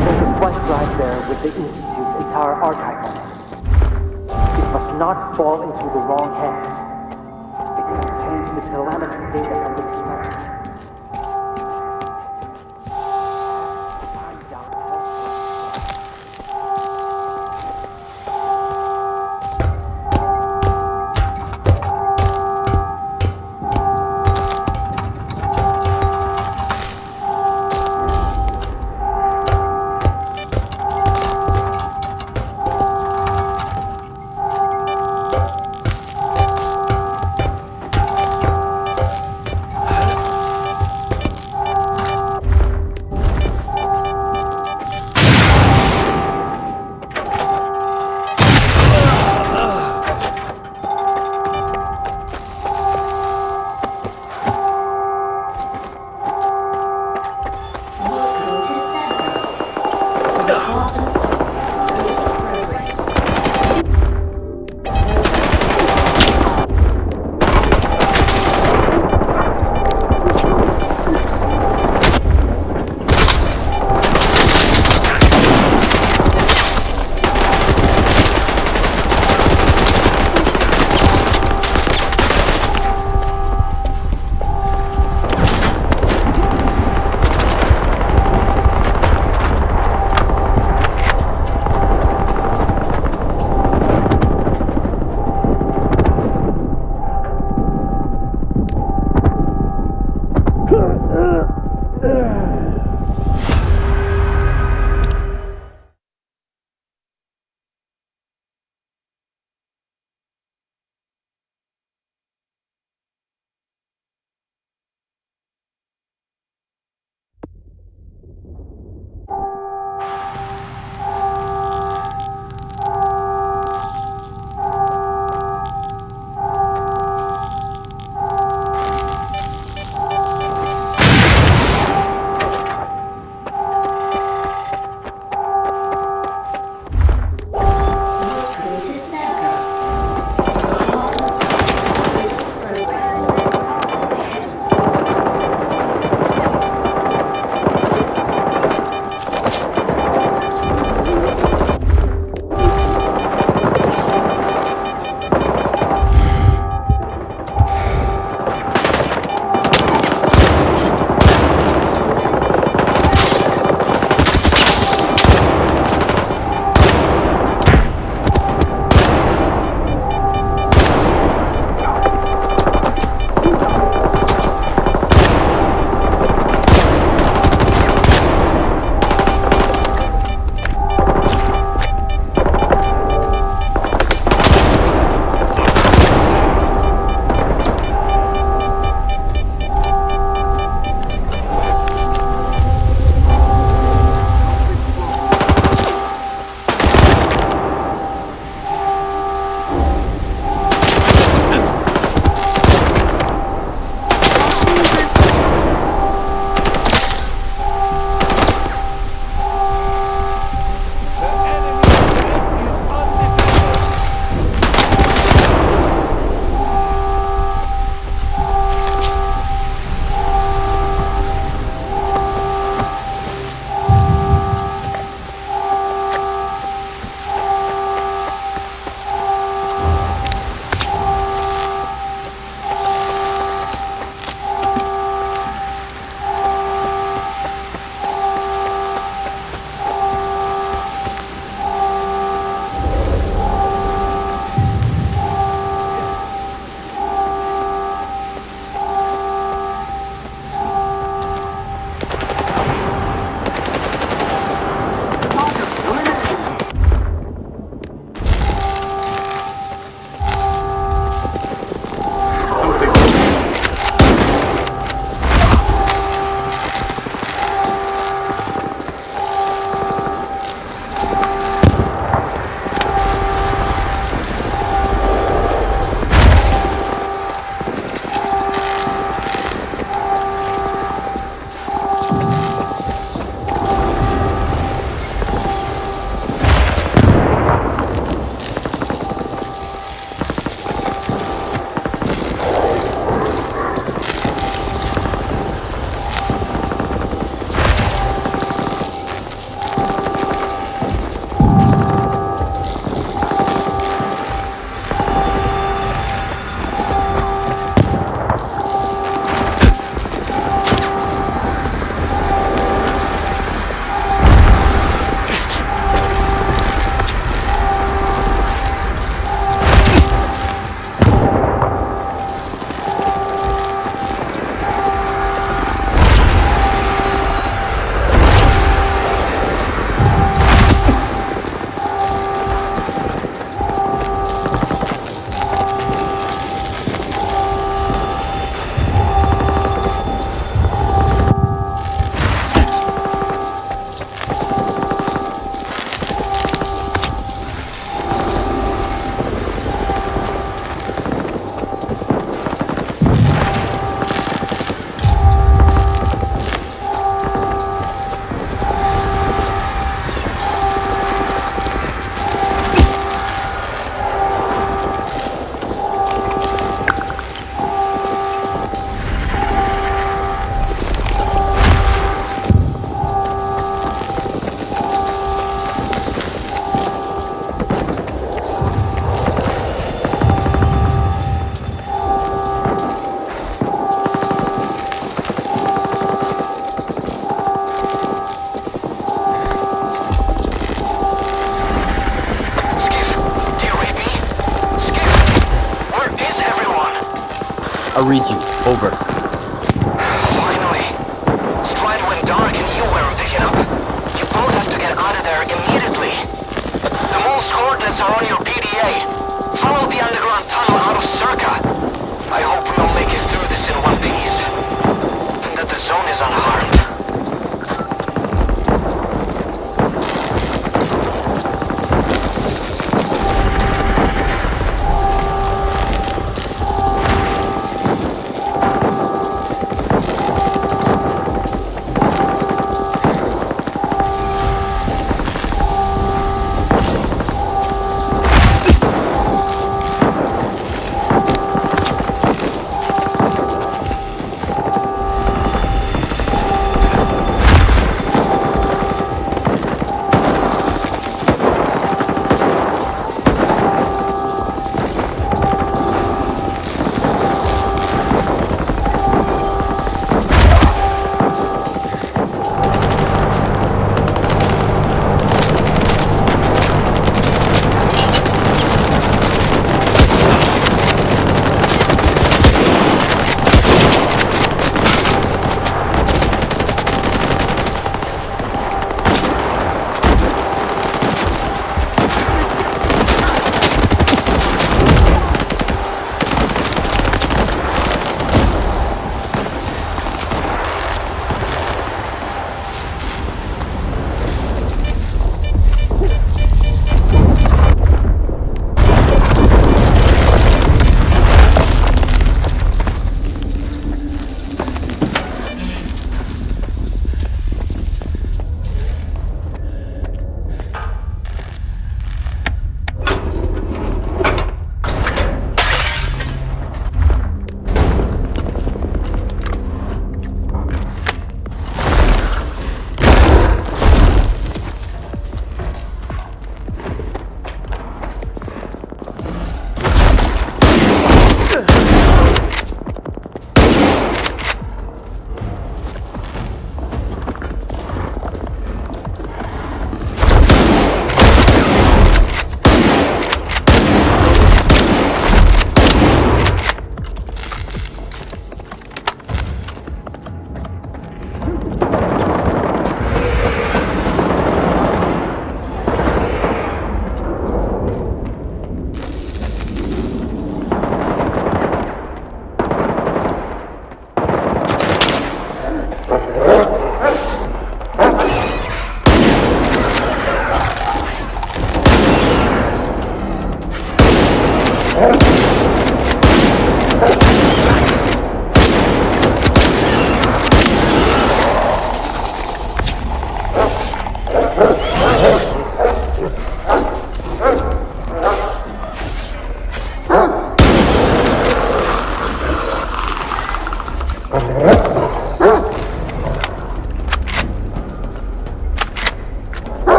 There's a flash drive there with the Institute's entire archive on it. It must not fall into the wrong hands. It contains the telemetry data from the experiment. I'll read you. Over. Finally. Stride went dark and you weren't picking up. You both have to get out of there immediately. The moon's coordinates are on your PDA. Follow the underground tunnel out of SIRCAA. I hope we'll make it through this in one piece. And that the zone is unharmed.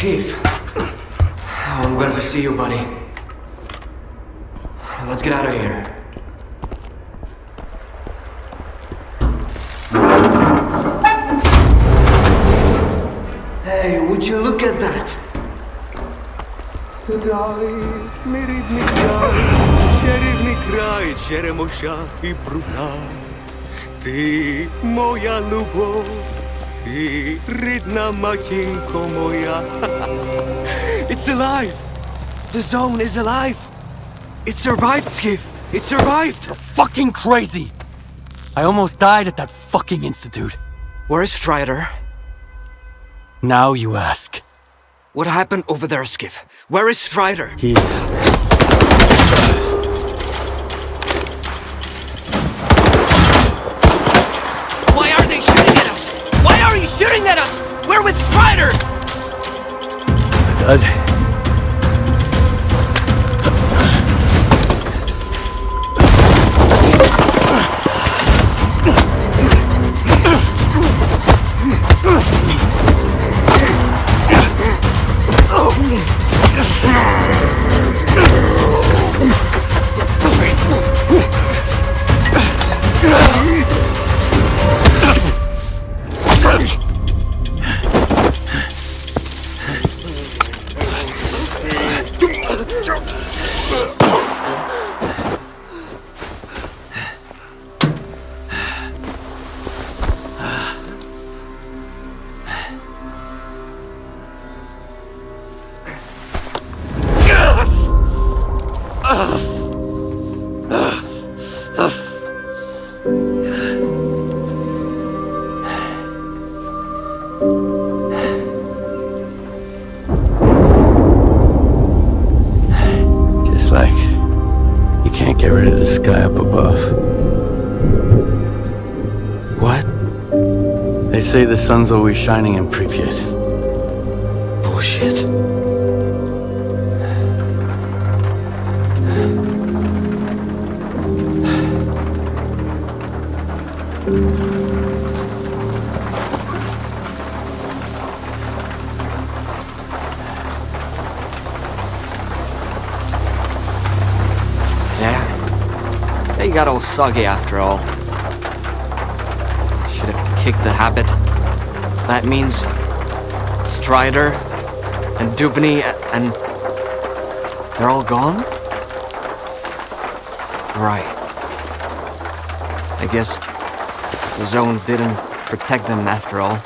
Chief. Oh, I'm glad to see you, buddy. Let's get out of here. Hey, would you look at that? Мій рідний край, чарівний край, черемоша і бруна. Ти моя любов, ти рідна матінко моя. It's alive! The zone is alive! It survived, Skiff! It survived! Fucking crazy! I almost died at that fucking institute. Where is Strider? Now you ask. What happened over there, Skiff? Where is Strider? He's... Why are they shooting at us? Why are you shooting at us? We're with Strider! Dud. Just like you can't get rid of the sky up above. What? They say the sun's always shining in Pripyat. Bullshit. Yeah. They got all soggy after all. Should have kicked the habit. That means Strider and Dubny and they're all gone? Right. I guess the zone didn't protect them after all.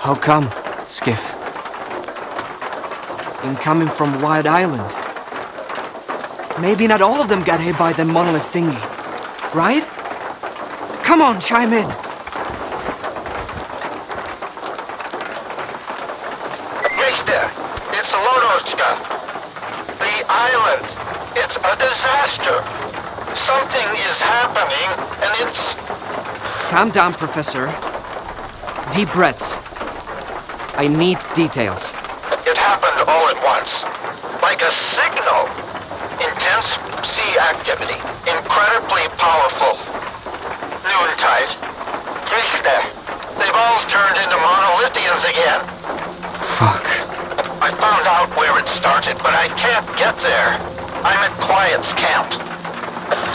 How come, Skiff? Them coming from White Island. Maybe not all of them got hit by the monolith thingy, right? Come on, chime in. Mister, it's Lodochka. The island. It's a disaster. Something is happening, and it's... Calm down, Professor. Deep breaths. I need details. It happened all at once. Like a signal. Intense sea activity. Incredibly powerful. Noontide. Mister, they've all turned into monolithians again. Fuck. I found out where it started, but I can't get there. I'm at Quiet's camp.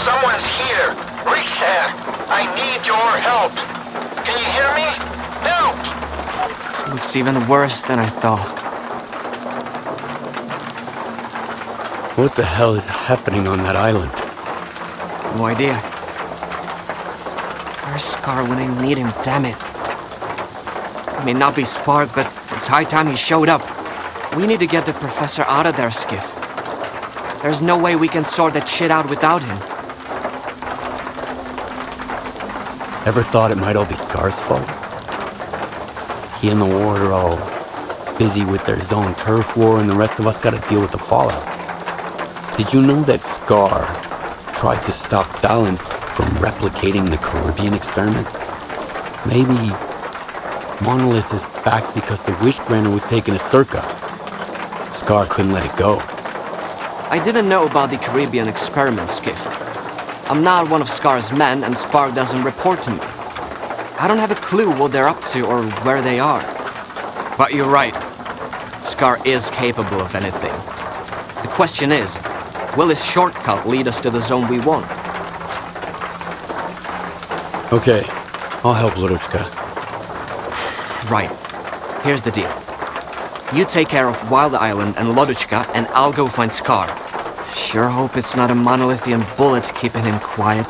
Someone's here. Reach there. I need your help. Can you hear me? Help! Looks even worse than I thought. What the hell is happening on that island? No idea. Where's Scar when I need him, damn it? It may not be Spark, but it's high time he showed up. We need to get the professor out of there, Skiff. There's no way we can sort that shit out without him. Ever thought it might all be Scar's fault? He and the Ward are all busy with their zone turf war, and the rest of us gotta deal with the fallout. Did you know that Scar tried to stop Dallin from replicating the Caribbean experiment? Maybe Monolith is back because the Wish Granter was taken to SIRCAA. Scar couldn't let it go. I didn't know about the Caribbean experiment, Skiff. I'm not one of Scar's men, and Spark doesn't report to me. I don't have a clue what they're up to or where they are. But you're right. S.T.A.L.K.E.R is capable of anything. The question is, will his shortcut lead us to the zone we want? Okay, I'll help Ludochka. Right. Here's the deal. You take care of Wild Island and Loduchka, and I'll go find S.T.A.L.K.E.R. Sure hope it's not a monolithian bullet keeping him quiet.